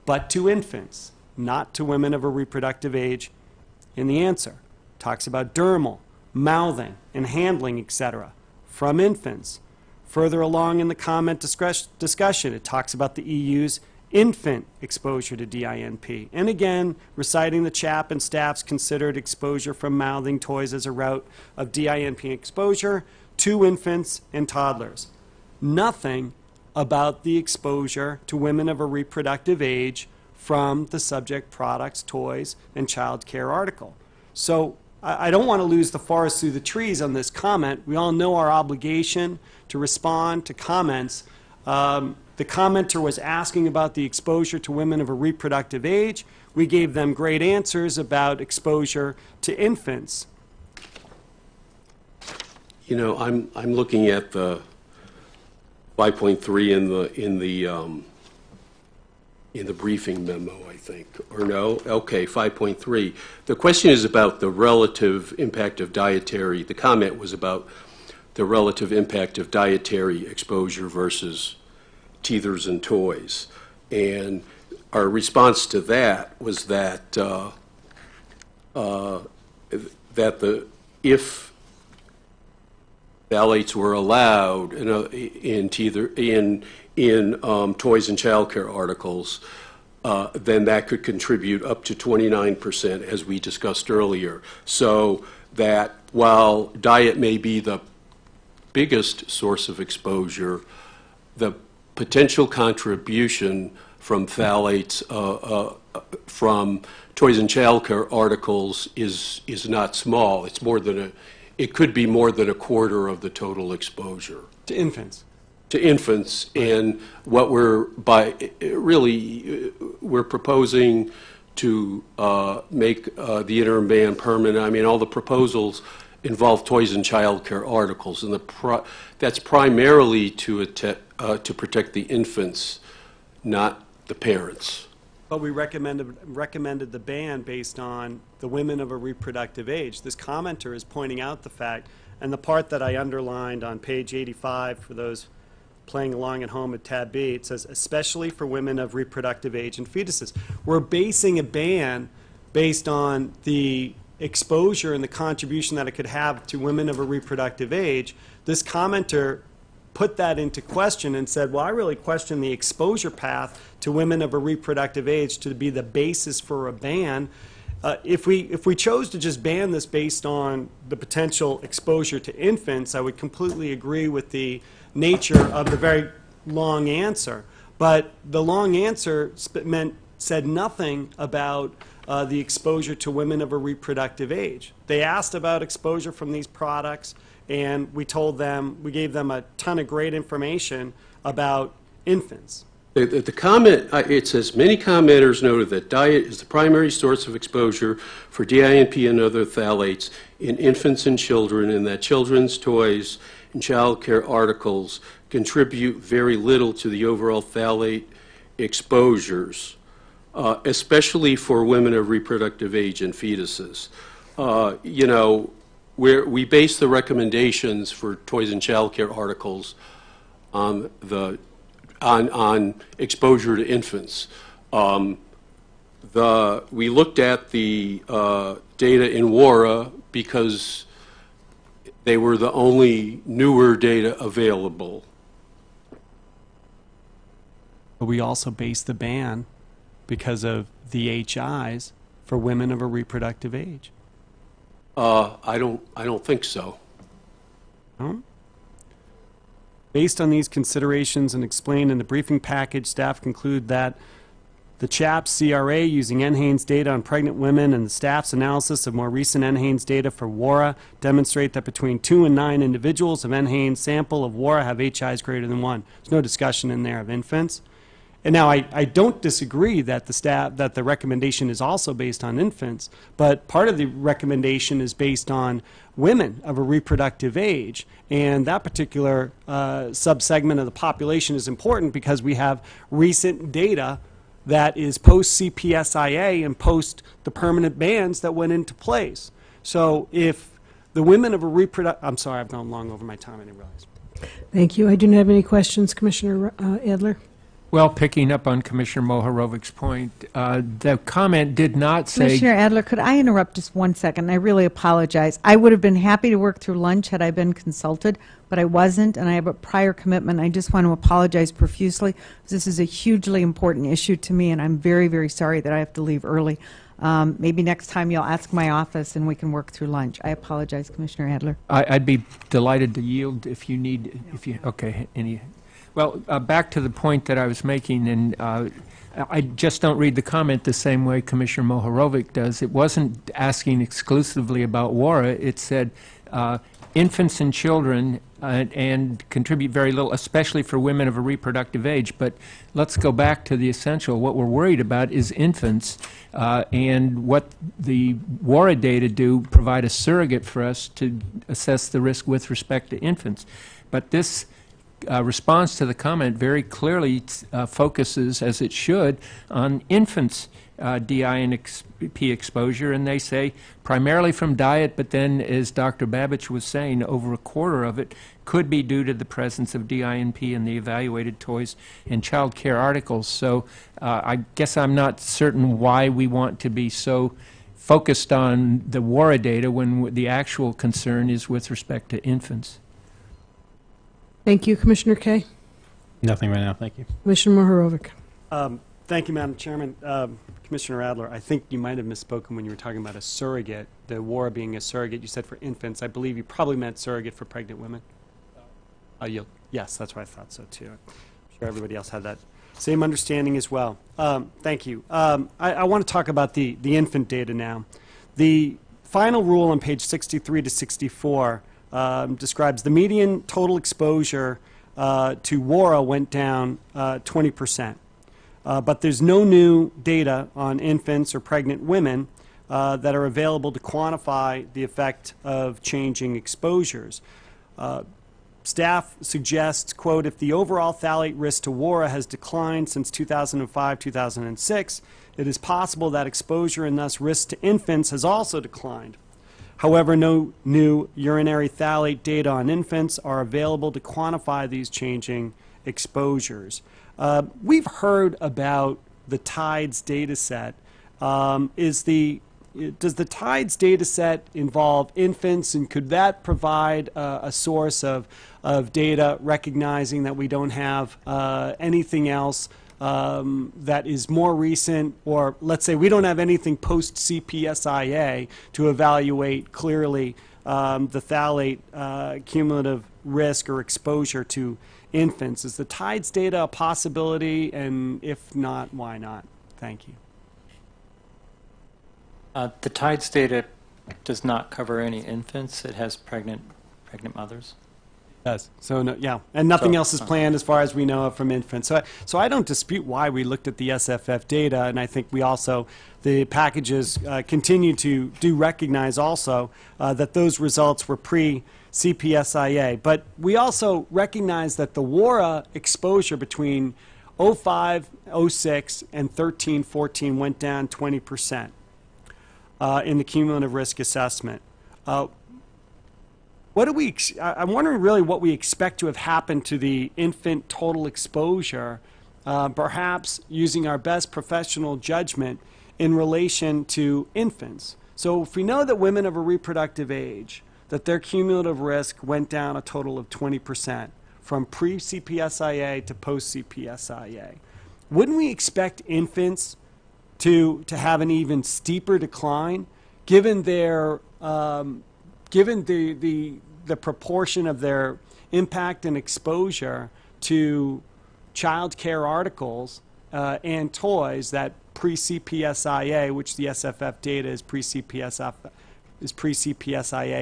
but to infants, not to women of a reproductive age. In the answer, talks about dermal, mouthing, and handling, etc., from infants. Further along in the comment discussion, it talks about the EU's infant exposure to DINP. And again, reciting the CHAP and staff's considered exposure from mouthing toys as a route of DINP exposure to infants and toddlers. Nothing about the exposure to women of a reproductive age from the subject products, toys, and child care article. So I don't want to lose the forest through the trees on this comment. We all know our obligation to respond to comments. The commenter was asking about the exposure to women of a reproductive age. We gave them great answers about exposure to infants. You know, I'm looking at the 5.3 in the briefing memo, I think, or no? Okay, 5.3. The question is about the relative impact of dietary. The comment was about the relative impact of dietary exposure versus teethers and toys. And our response to that was that if phthalates were allowed in toys and child care articles, then that could contribute up to 29%, as we discussed earlier. So that while diet may be the biggest source of exposure, the potential contribution from phthalates from toys and child care articles is not small. It's more than it could be more than a quarter of the total exposure. To infants. To infants, and what we're proposing to make the interim ban permanent. I mean, all the proposals involve toys and child care articles, and that's primarily to protect the infants, not the parents. But we recommended the ban based on the women of a reproductive age. This commenter is pointing out the fact, and the part that I underlined on page 85 for those playing along at home at tab B, it says, especially for women of reproductive age and fetuses. We're basing a ban based on the exposure and the contribution that it could have to women of a reproductive age. This commenter put that into question and said, well, I really question the exposure path to women of a reproductive age to be the basis for a ban. If we chose to just ban this based on the potential exposure to infants, I would completely agree with the nature of the very long answer. But the long answer said nothing about the exposure to women of a reproductive age. They asked about exposure from these products, and we gave them a ton of great information about infants. The comment, it says, many commenters noted that diet is the primary source of exposure for DINP and other phthalates in infants and children, and that children's toys and child care articles contribute very little to the overall phthalate exposures, especially for women of reproductive age and fetuses. You know, we base the recommendations for toys and child care articles on exposure to infants. We looked at the data in WARA because they were the only newer data available. But we also based the ban because of the HIs for women of a reproductive age. I don't think so. Huh? Based on these considerations and explained in the briefing package, staff conclude that the CHAPS CRA using NHANES data on pregnant women and the staff's analysis of more recent NHANES data for WARA demonstrate that between 2 and 9 individuals of NHANES sample of WARA have HIs greater than 1. There's no discussion in there of infants. And now I don't disagree that the recommendation is also based on infants, but part of the recommendation is based on women of a reproductive age. And that particular subsegment of the population is important because we have recent data that is post-CPSIA and post the permanent bans that went into place. So if the women of a reproductive... I'm sorry, I've gone long over my time, I didn't realize. Thank you. I do not have any questions, Commissioner Adler. Well, picking up on Commissioner Mohorovic's point, the comment did not say... Commissioner Adler, could I interrupt just 1 second? I really apologize. I would have been happy to work through lunch had I been consulted, but I wasn't, and I have a prior commitment. I just want to apologize profusely. This is a hugely important issue to me, and I'm very, very sorry that I have to leave early. Maybe next time you'll ask my office and we can work through lunch. I apologize, Commissioner Adler. I'd be delighted to yield if you need... Okay, Well, back to the point that I was making, and I just don't read the comment the same way Commissioner Mohorovic does. It wasn't asking exclusively about WARA. It said infants and children and contribute very little, especially for women of a reproductive age. But let's go back to the essential. What we're worried about is infants, and what the WARA data do provide a surrogate for us to assess the risk with respect to infants. But this response to the comment very clearly focuses, as it should, on infants' DINP exposure, and they say primarily from diet, but then, as Dr. Babich was saying, over a quarter of it could be due to the presence of DINP in the evaluated toys and child care articles. So I guess I'm not certain why we want to be so focused on the WARA data when the actual concern is with respect to infants. Thank you, Commissioner Kay. Nothing right now, thank you. Commissioner Mohorovic. Thank you, Madam Chairman. Commissioner Adler, I think you might have misspoken when you were talking about a surrogate, the WARA being a surrogate. You said for infants. I believe you probably meant surrogate for pregnant women. Yes, that's what I thought so, too. I'm sure everybody else had that same understanding as well. Thank you. I want to talk about the infant data now. The final rule on page 63 to 64 describes the median total exposure to WARA went down 20%. But there's no new data on infants or pregnant women. that are available to quantify the effect of changing exposures. Staff suggests, quote, if the overall phthalate risk to WARA has declined since 2005-2006, it is possible that exposure and thus risk to infants has also declined. However, no new urinary phthalate data on infants are available to quantify these changing exposures. We've heard about the TIDES data set. Does the TIDES data set involve infants, and could that provide a source of data recognizing that we don't have anything else that is more recent, or let's say we don't have anything post-CPSIA to evaluate clearly the phthalate cumulative risk or exposure to infants? Is the TIDES data a possibility, and if not, why not? Thank you. The TIDES data does not cover any infants. It has pregnant mothers. Does. So, no, yeah, and nothing So, else is planned as far as we know of from infants. So I don't dispute why we looked at the SFF data, and I think we also, the packages continue to recognize also that those results were pre-CPSIA. But we also recognize that the WARA exposure between 05, 06, and 13, 14 went down 20%. In the cumulative risk assessment. I'm wondering really what we expect to have happened to the infant total exposure, perhaps using our best professional judgment in relation to infants. So if we know that women of a reproductive age, that their cumulative risk went down a total of 20% from pre-CPSIA to post-CPSIA, wouldn't we expect infants to have an even steeper decline, given their given the proportion of their impact and exposure to child care articles and toys that pre-CPSIA, which the SFF data is pre-CPSIA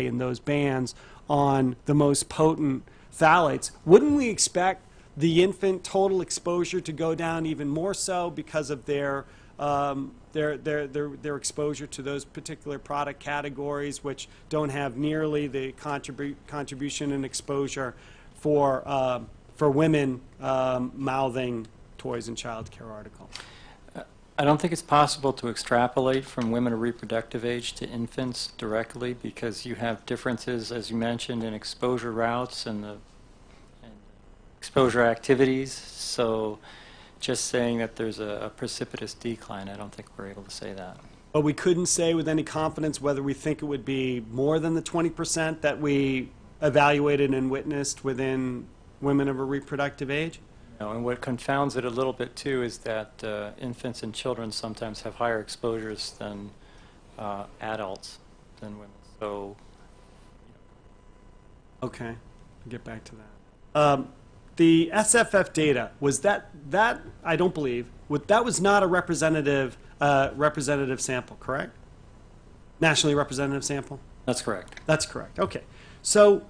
in those bands on the most potent phthalates? Wouldn't we expect the infant total exposure to go down even more so because of their exposure to those particular product categories, which don't have nearly the contribution and exposure for women mouthing toys and child care articles? I don't think it's possible to extrapolate from women of reproductive age to infants directly, because you have differences, as you mentioned, in exposure routes and exposure activities. So just saying that there's a precipitous decline, I don't think we're able to say that. But we couldn't say with any confidence whether we think it would be more than the 20% that we evaluated and witnessed within women of a reproductive age? No, and what confounds it a little bit too is that infants and children sometimes have higher exposures than adults, than women. So, okay, I'll get back to that. The SFF data, was that I don't believe, that was not a representative sample, correct? Nationally representative sample? that's correct. That's correct, okay. So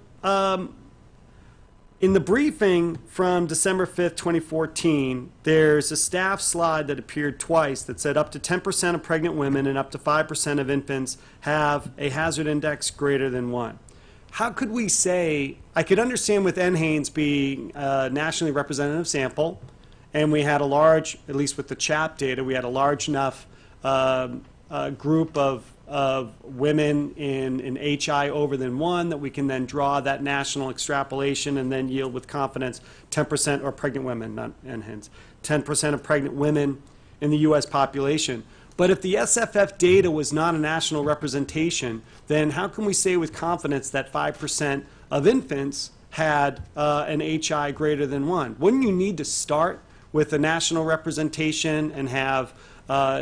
in the briefing from December 5th, 2014, there's a staff slide that appeared twice that said up to 10% of pregnant women and up to 5% of infants have a hazard index greater than 1. How could we say, I could understand with NHANES being a nationally representative sample, and we had a large, at least with the CHAP data, we had a large enough group of women in HI over than 1 that we can then draw that national extrapolation and then yield with confidence 10%, or pregnant women, not NHANES, 10% of pregnant women in the U.S. population. But if the SFF data was not a national representation, then how can we say with confidence that 5% of infants had an HI greater than 1? Wouldn't you need to start with a national representation and have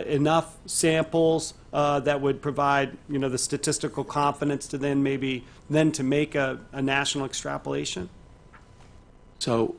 enough samples that would provide, the statistical confidence to then to make a national extrapolation? So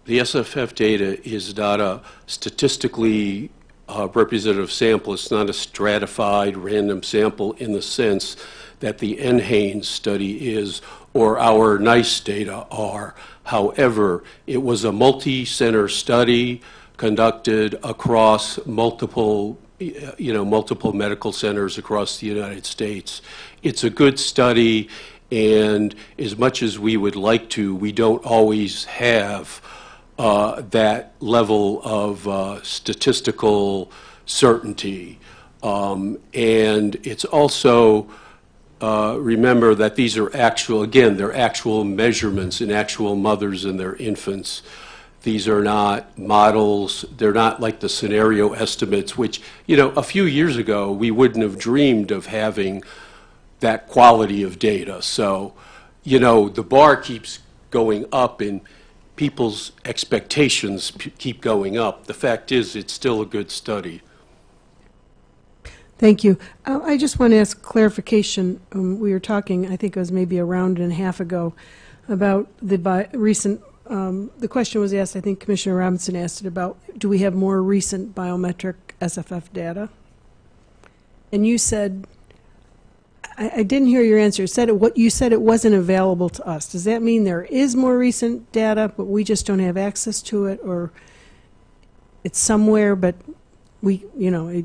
the SFF data is not a statistically representative sample. It's not a stratified random sample in the sense that the NHANES study is, or our NICE data are. However, it was a multi-center study conducted across multiple multiple medical centers across the United States. It's a good study, and as much as we would like to, we don't always have that level of statistical certainty. And it's also, remember that these are actual, again, they're actual measurements in actual mothers and their infants. These are not models. They're not like the scenario estimates, which, a few years ago, we wouldn't have dreamed of having that quality of data. So, the bar keeps going up and people's expectations keep going up. The fact is, it's still a good study. Thank you. I just want to ask clarification. We were talking, I think it was maybe a round and a half ago, about the recent, the question was asked, I think Commissioner Robinson asked it about, do we have more recent biometric SFF data? And you said, I didn't hear your answer. You said it wasn't available to us. Does that mean there is more recent data, but we just don't have access to it, or it's somewhere, but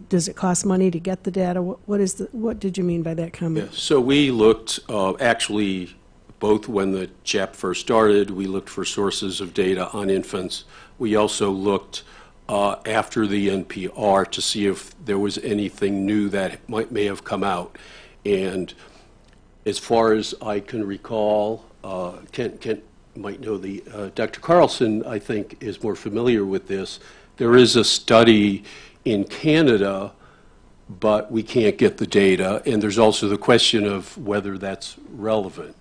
does it cost money to get the data? What did you mean by that comment? Yeah, so we looked, actually, both when the CHAP first started, we looked for sources of data on infants. We also looked after the NPR to see if there was anything new that may have come out. And as far as I can recall, Kent might know Dr. Carlson, I think, is more familiar with this. There is a study in Canada, but we can't get the data. And there's also the question of whether that's relevant.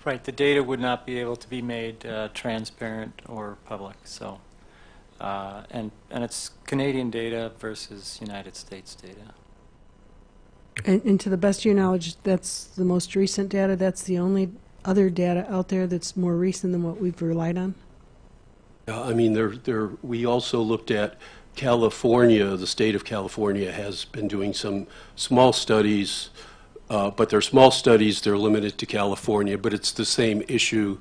Right, the data would not be able to be made transparent or public. So, and it's Canadian data versus United States data. And to the best of your knowledge, that's the most recent data? That's the only other data out there that's more recent than what we've relied on? I mean, we also looked at California. The state of California has been doing some small studies, but they're small studies. They're limited to California, but it's the same issue.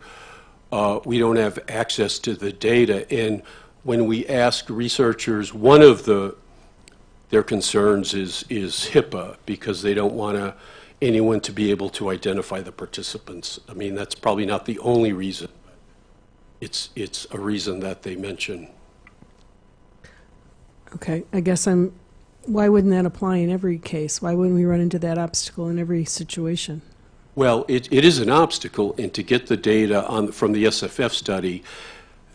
We don't have access to the data. And when we ask researchers, one of their concerns is HIPAA, because they don't want anyone to be able to identify the participants. I mean, that's probably not the only reason. It's a reason that they mention. Okay, I guess why wouldn't that apply in every case? Why wouldn't we run into that obstacle in every situation? Well, it is an obstacle, and to get the data from the SFF study,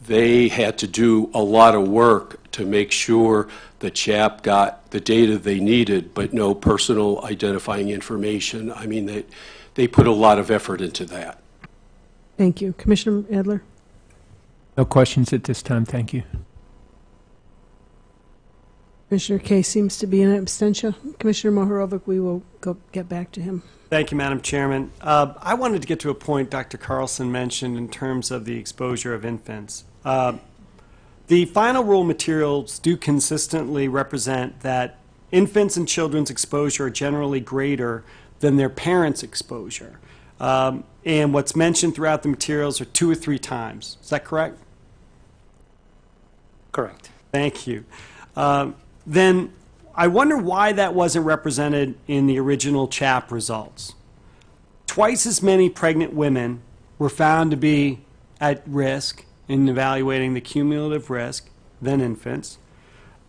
they had to do a lot of work to make sure the CHAP got the data they needed, but no personal identifying information. I mean, they put a lot of effort into that. Thank you. Commissioner Adler? No questions at this time, thank you. Commissioner Kay seems to be in abstention. Commissioner Mohorovic, we will get back to him. Thank you, Madam Chairman. I wanted to get to a point Dr. Carlson mentioned in terms of the exposure of infants. The final rule materials do consistently represent that infants and children's exposure are generally greater than their parents' exposure. And what's mentioned throughout the materials are 2 or 3 times. Is that correct? Correct. Thank you. Then I wonder why that wasn't represented in the original CHAP results. Twice as many pregnant women were found to be at risk in evaluating the cumulative risk than infants.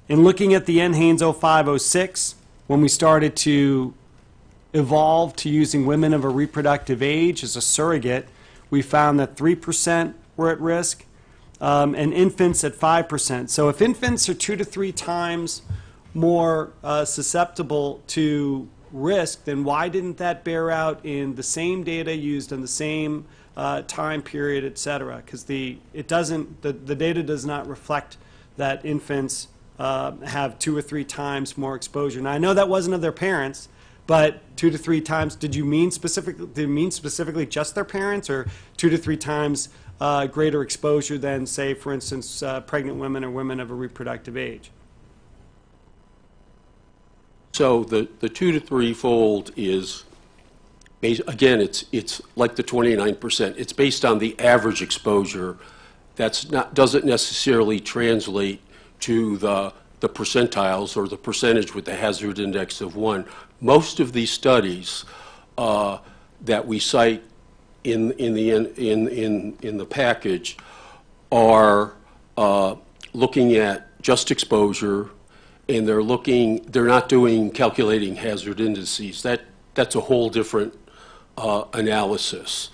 In looking at the NHANES 0506, when we started to evolve to using women of a reproductive age as a surrogate, we found that 3% were at risk, and infants at 5%. So if infants are 2 to 3 times more susceptible to risk, then why didn't that bear out in the same data used in the same time period, et cetera? Because the data does not reflect that infants have 2 or 3 times more exposure. Now I know that wasn't of their parents, but 2 to 3 times. Did you mean specifically just their parents, or 2 to 3 times greater exposure than, say, for instance, pregnant women or women of a reproductive age? So the 2 to 3-fold is, again, it's like the 29%. It's based on the average exposure. Doesn't necessarily translate to the the percentiles or the percentage with the hazard index of 1. Most of these studies that we cite in the package are looking at just exposure, and they're not calculating hazard indices. That's a whole different analysis.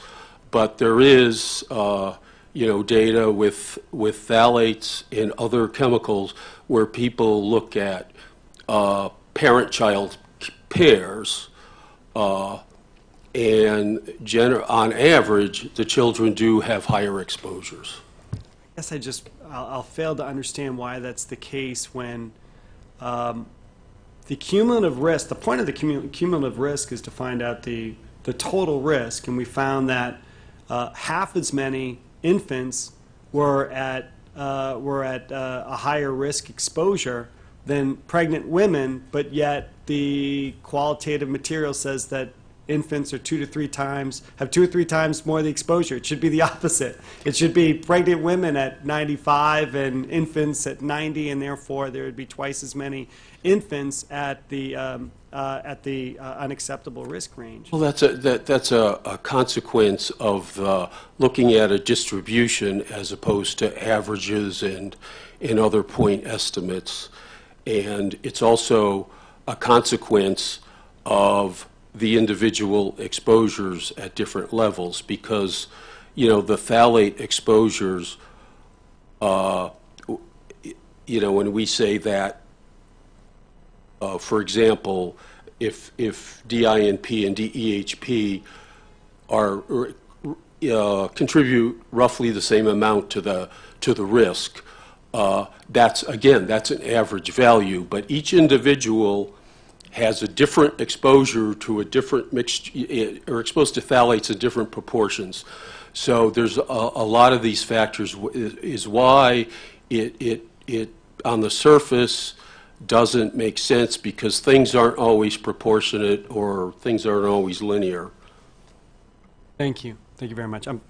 But there is data with phthalates and other chemicals where people look at parent-child pairs, and on average, the children do have higher exposures. I guess I'll fail to understand why that's the case when the cumulative risk, the point of the cumulative risk is to find out the total risk, and we found that half as many infants were at a higher risk exposure than pregnant women, but yet the qualitative material says that infants are have 2 or 3 times more the exposure. It should be the opposite. It should be pregnant women at 95 and infants at 90, and therefore there would be twice as many infants at the unacceptable risk range. Well, that's a consequence of looking at a distribution as opposed to averages and other point estimates. And it's also a consequence of the individual exposures at different levels, because, the phthalate exposures, when we say that, for example, if DINP and DEHP contribute roughly the same amount to the risk, that's an average value, but each individual has a different exposure to a different mixture, or exposed to phthalates in different proportions. So there's a lot of these factors is why it on the surface doesn't make sense, because things aren't always proportionate or things aren't always linear. Thank you. Thank you very much. I'm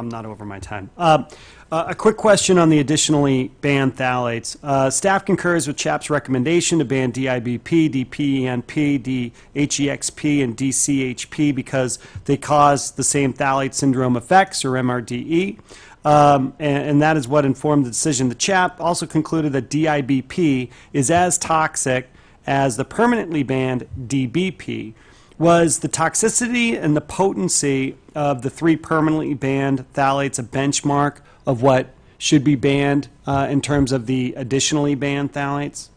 not over my time. A quick question on the additionally banned phthalates. Staff concurs with CHAP's recommendation to ban DIBP, DPENP, DHEXP, and DCHP because they cause the same phthalate syndrome effects, or MRDE. And that is what informed the decision. The CHAP also concluded that DIBP is as toxic as the permanently banned DBP. Was the toxicity and the potency of the 3 permanently banned phthalates a benchmark of what should be banned in terms of the additionally banned phthalates?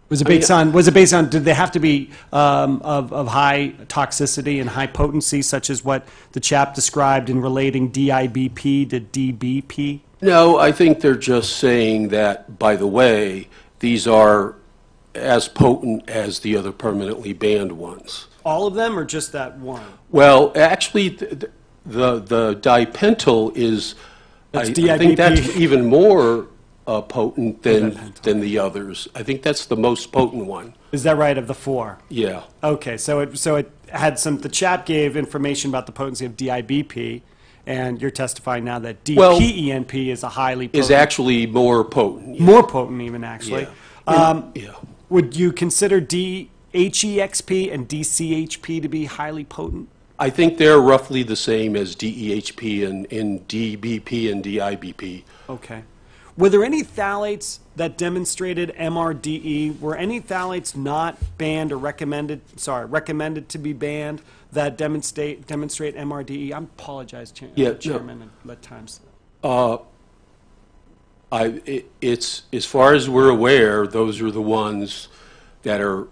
Was it based on, did they have to be of high toxicity and high potency, such as what the CHAP described in relating DIBP to DBP? No, I think they're just saying that, by the way, these are as potent as the other permanently banned ones. All of them, or just that one? Well, actually, the dipentyl is, I think that's even more potent than the others. I think that's the most potent one. Is that right, of the 4? Yeah. Okay, so it had some, the CHAP gave information about the potency of DIBP, and you're testifying now that DPENP is a highly potent. Is actually more potent. Yeah. More potent even, actually. Yeah. Yeah. Would you consider DHEXP and DCHP to be highly potent? I think they're roughly the same as DEHP and DBP and DIBP. Okay. Were there any phthalates that demonstrated MRDE? Were any phthalates not banned or recommended to be banned that demonstrate MRDE? I apologize, Chairman, at times. It's, as far as we're aware, those are the ones that are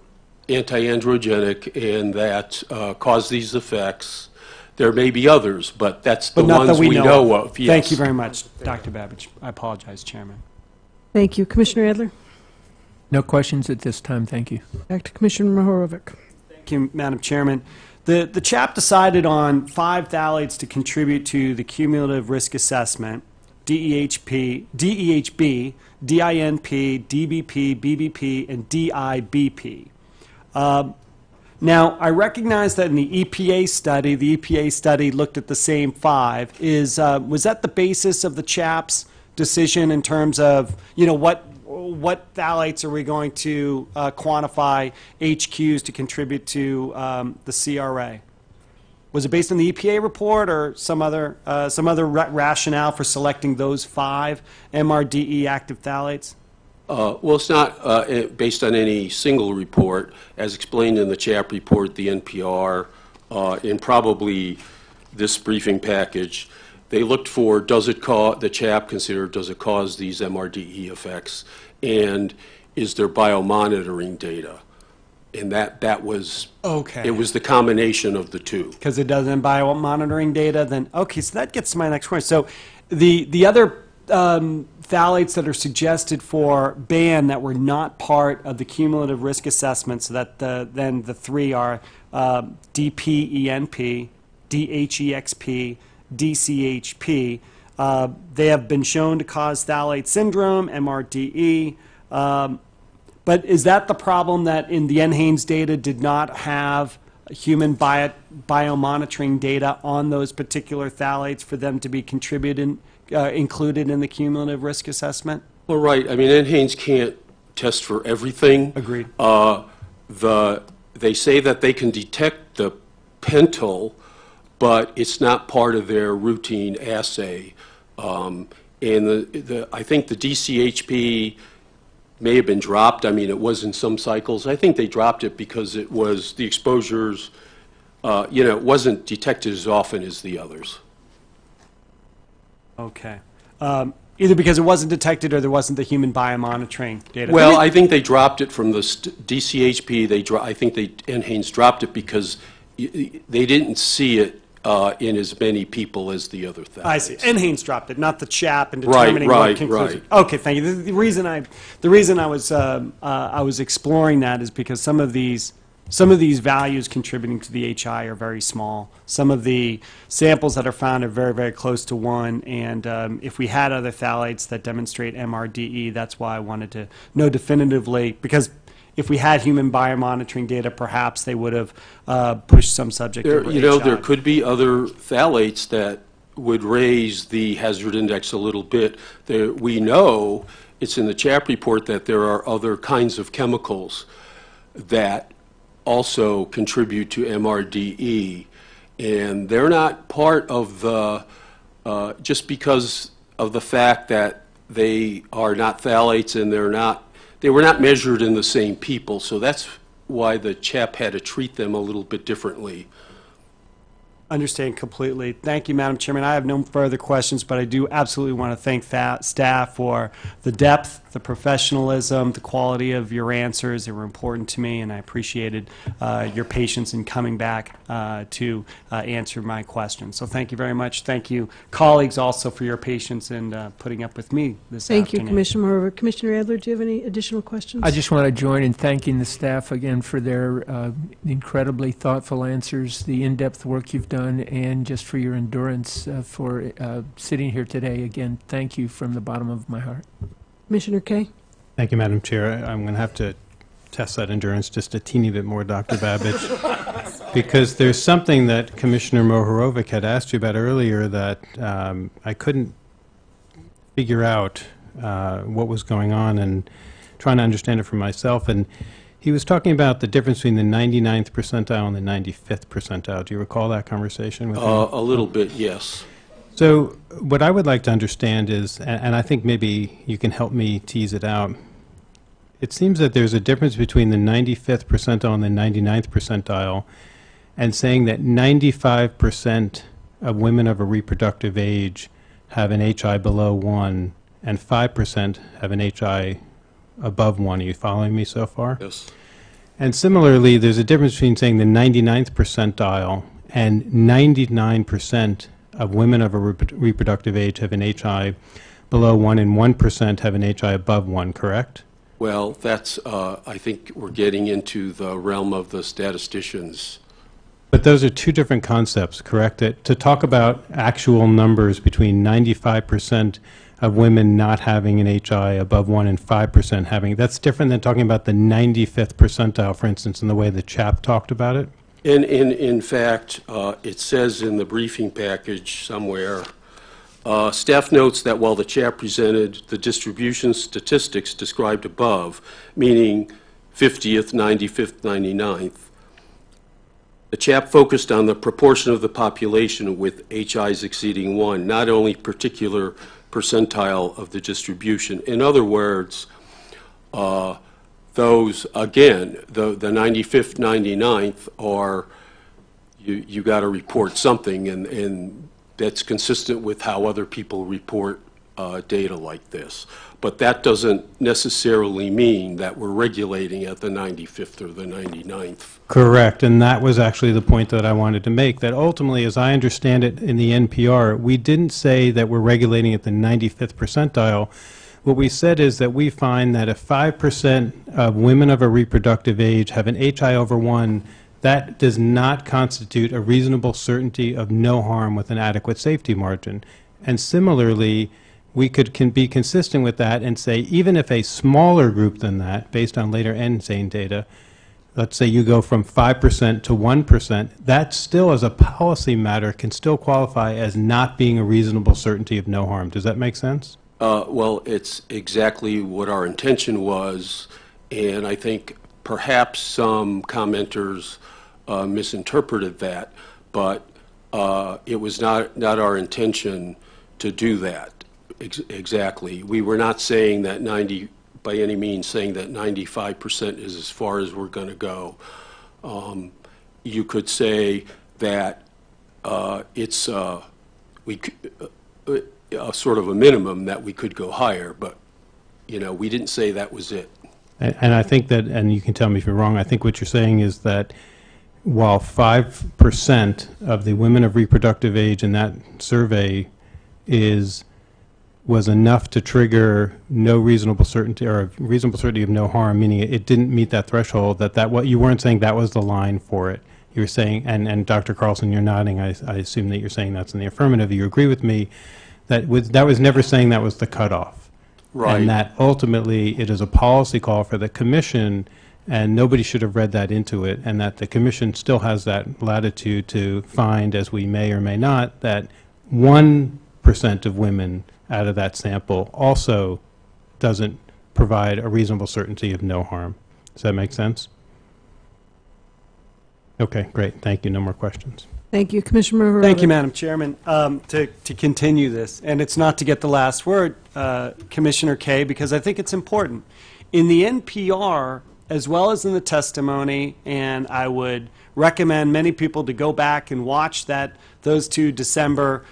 anti-androgenic and that cause these effects. There may be others, but that's the ones we know of. Yes. Thank you very much, Dr. Babbage. I apologize, Chairman. Thank you. Commissioner Adler? No questions at this time, thank you. Back to Commissioner Mohorovic. Thank you, Madam Chairman. The CHAP decided on 5 phthalates to contribute to the cumulative risk assessment: DEHP, DEHB, DINP, DBP, BBP, and DIBP. Now, I recognize that in the EPA study looked at the same 5. Was that the basis of the CHAP's decision in terms of, what phthalates are we going to quantify HQs to contribute to the CRA? Was it based on the EPA report or some other rationale for selecting those 5 MRDE active phthalates? Well, it's not based on any single report. As explained in the CHAP report, the NPR, and probably this briefing package, they looked for, the CHAP considered, does it cause these MRDE effects, and is there biomonitoring data? And that was, Okay. it was the combination of the two. Because it doesn't biomonitoring data, then, okay, so that gets to my next question. So the other phthalates that are suggested for ban that were not part of the cumulative risk assessment, so that then the 3 are DPENP, DHEXP, DCHP. They have been shown to cause phthalate syndrome, MRDE. But is that the problem, that in the NHANES data did not have human biomonitoring data on those particular phthalates for them to be included in the cumulative risk assessment? Well, right. I mean, NHANES can't test for everything. Agreed. They say that they can detect the pentyl, but it's not part of their routine assay. And I think the DCHP may have been dropped. I mean, it was in some cycles. I think they dropped it because it was the exposures, it wasn't detected as often as the others. Okay. Either because it wasn't detected or there wasn't the human biomonitoring data. Well, I think they dropped it from the DCHP. I think NHANES dropped it because they didn't see it in as many people as the other phthalates. I see. NHANES dropped it, not the CHAP, in determining what conclusion. Right. Okay, thank you. The reason I was exploring that is because some of these values contributing to the HI are very small. Some of the samples that are found are very, very close to 1, and if we had other phthalates that demonstrate MRDE, that's why I wanted to know definitively, because if we had human biomonitoring data, perhaps they would have pushed some subject over HI. There could be other phthalates that would raise the hazard index a little bit. We know, it's in the CHAP report, that there are other kinds of chemicals that also contribute to MRDE, and they're not part of the, just because of the fact that they are not phthalates and they were not measured in the same people, so that's why the CHAP had to treat them a little bit differently. Understand completely. Thank you, Madam Chairman. I have no further questions, but I do absolutely want to thank staff for the depth, the professionalism, the quality of your answers. They were important to me, and I appreciated your patience in coming back to answer my questions. So thank you very much. Thank you, colleagues, also for your patience in putting up with me this afternoon. Thank you, Commissioner Moreover. Commissioner Adler, do you have any additional questions? I just want to join in thanking the staff again for their incredibly thoughtful answers, the in-depth work you've done, and just for your endurance for sitting here today. Again, thank you from the bottom of my heart. Commissioner Kaye? Thank you, Madam Chair. I'm going to have to test that endurance just a teeny bit more, Dr. Babbage, because there's something that Commissioner Mohorovic had asked you about earlier that I couldn't figure out what was going on and trying to understand it for myself. And he was talking about the difference between the 99th percentile and the 95th percentile. Do you recall that conversation with him? A little bit, yes. So what I would like to understand is, and I think maybe you can help me tease it out, it seems that there's a difference between the 95th percentile and the 99th percentile, and saying that 95% of women of a reproductive age have an HI below 1 and 5% have an HI above 1. Are you following me so far? Yes. And similarly, there's a difference between saying the 99th percentile and 99% of women of a reproductive age have an HI below 1 and 1% have an HI above 1, correct? Well, that's, I think we're getting into the realm of the statisticians. But those are two different concepts, correct? To talk about actual numbers between 95% of women not having an HI above 1 and 5% having, that's different than talking about the 95th percentile, for instance, in the way the CHAP talked about it? In fact, it says in the briefing package somewhere Staff notes that while the CHAP presented the distribution statistics described above, meaning 50th, 95th, 99th, the CHAP focused on the proportion of the population with HIs exceeding 1, not only particular percentile of the distribution. In other words, those, again, the 95th, 99th are, you got to report something, and that's consistent with how other people report data like this. But that doesn't necessarily mean that we're regulating at the 95th or the 99th. Correct, and that was actually the point that I wanted to make, that ultimately, as I understand it in the NPR, we didn't say that we're regulating at the 95th percentile. What we said is that we find that if 5% of women of a reproductive age have an HI over 1, that does not constitute a reasonable certainty of no harm with an adequate safety margin. And similarly, we can be consistent with that and say even if a smaller group than that, based on later NSANE data, let's say you go from 5% to 1%, that still as a policy matter can still qualify as not being a reasonable certainty of no harm. Does that make sense? Well, it's exactly what our intention was, and I think perhaps some commenters misinterpreted that, but it was not our intention to do that exactly. We were not saying that by any means saying that 95% is as far as we're going to go. You could say that it's sort of a minimum that we could go higher, but we didn't say that was it. And I think that, and you can tell me if you're wrong, I think what you're saying is that while 5% of the women of reproductive age in that survey was enough to trigger no reasonable certainty or a reasonable certainty of no harm, meaning it didn't meet that threshold, that what you weren't saying that was the line for it. You were saying, and Dr. Carlson, you're nodding, I assume that you're saying that's in the affirmative. You agree with me that was never saying that was the cutoff. Right. And that ultimately it is a policy call for the Commission, and nobody should have read that into it, and that the Commission still has that latitude to find, as we may or may not, that 1% of women out of that sample also doesn't provide a reasonable certainty of no harm. Does that make sense? Okay, great. Thank you. No more questions. Thank you. Commissioner Morovic. Thank you, Madam Chairman. To continue this, and it's not to get the last word, Commissioner Kaye, because I think it's important. In the NPR, as well as in the testimony, and I would recommend many people to go back and watch those two December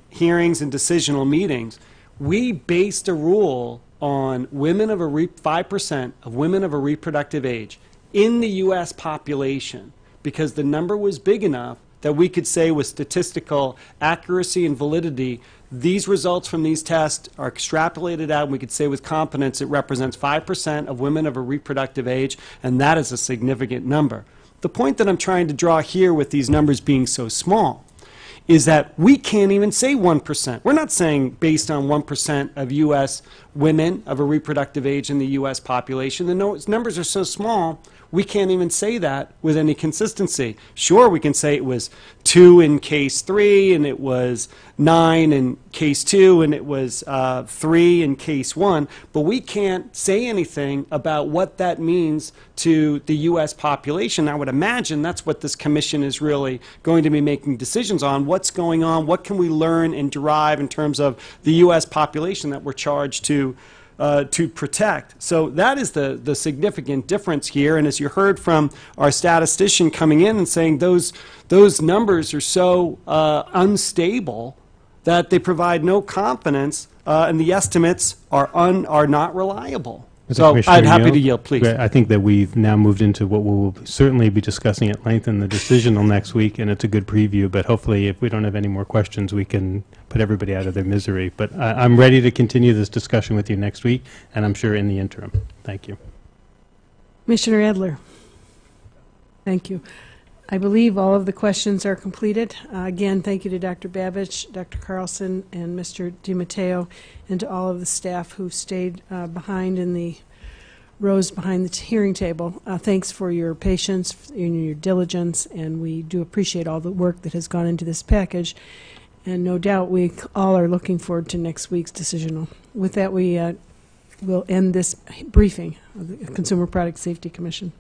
hearings and decisional meetings, we based a rule on 5% of women of a reproductive age in the U.S. population, because the number was big enough that we could say with statistical accuracy and validity, these results from these tests are extrapolated out, and we could say with confidence it represents 5% of women of a reproductive age, and that is a significant number. The point that I'm trying to draw here with these numbers being so small is that we can't even say 1%. We're not saying based on 1% of U.S. women of a reproductive age in the U.S. population. The numbers are so small, we can't even say that with any consistency. Sure, we can say it was 2 in case 3, and it was 9 in case 2, and it was 3 in case 1, but we can't say anything about what that means to the U.S. population. I would imagine that's what this commission is really going to be making decisions on. What's going on? What can we learn and derive in terms of the U.S. population that we're charged to protect? So that is the significant difference here. And as you heard from our statistician coming in and saying those numbers are so unstable that they provide no confidence, and the estimates are not reliable. So I'd happy to yield, please. I think that we've now moved into what we'll certainly be discussing at length in the decisional next week, and it's a good preview, but hopefully if we don't have any more questions, we can put everybody out of their misery. But I'm ready to continue this discussion with you next week, and I'm sure in the interim. Thank you. Commissioner Adler. Thank you. I believe all of the questions are completed. Again, thank you to Dr. Babich, Dr. Carlson, and Mr. DiMatteo, and to all of the staff who stayed behind in the rows behind the hearing table. Thanks for your patience and your diligence, and we do appreciate all the work that has gone into this package. And no doubt, we all are looking forward to next week's decisional. With that, we will end this briefing of the Consumer Product Safety Commission.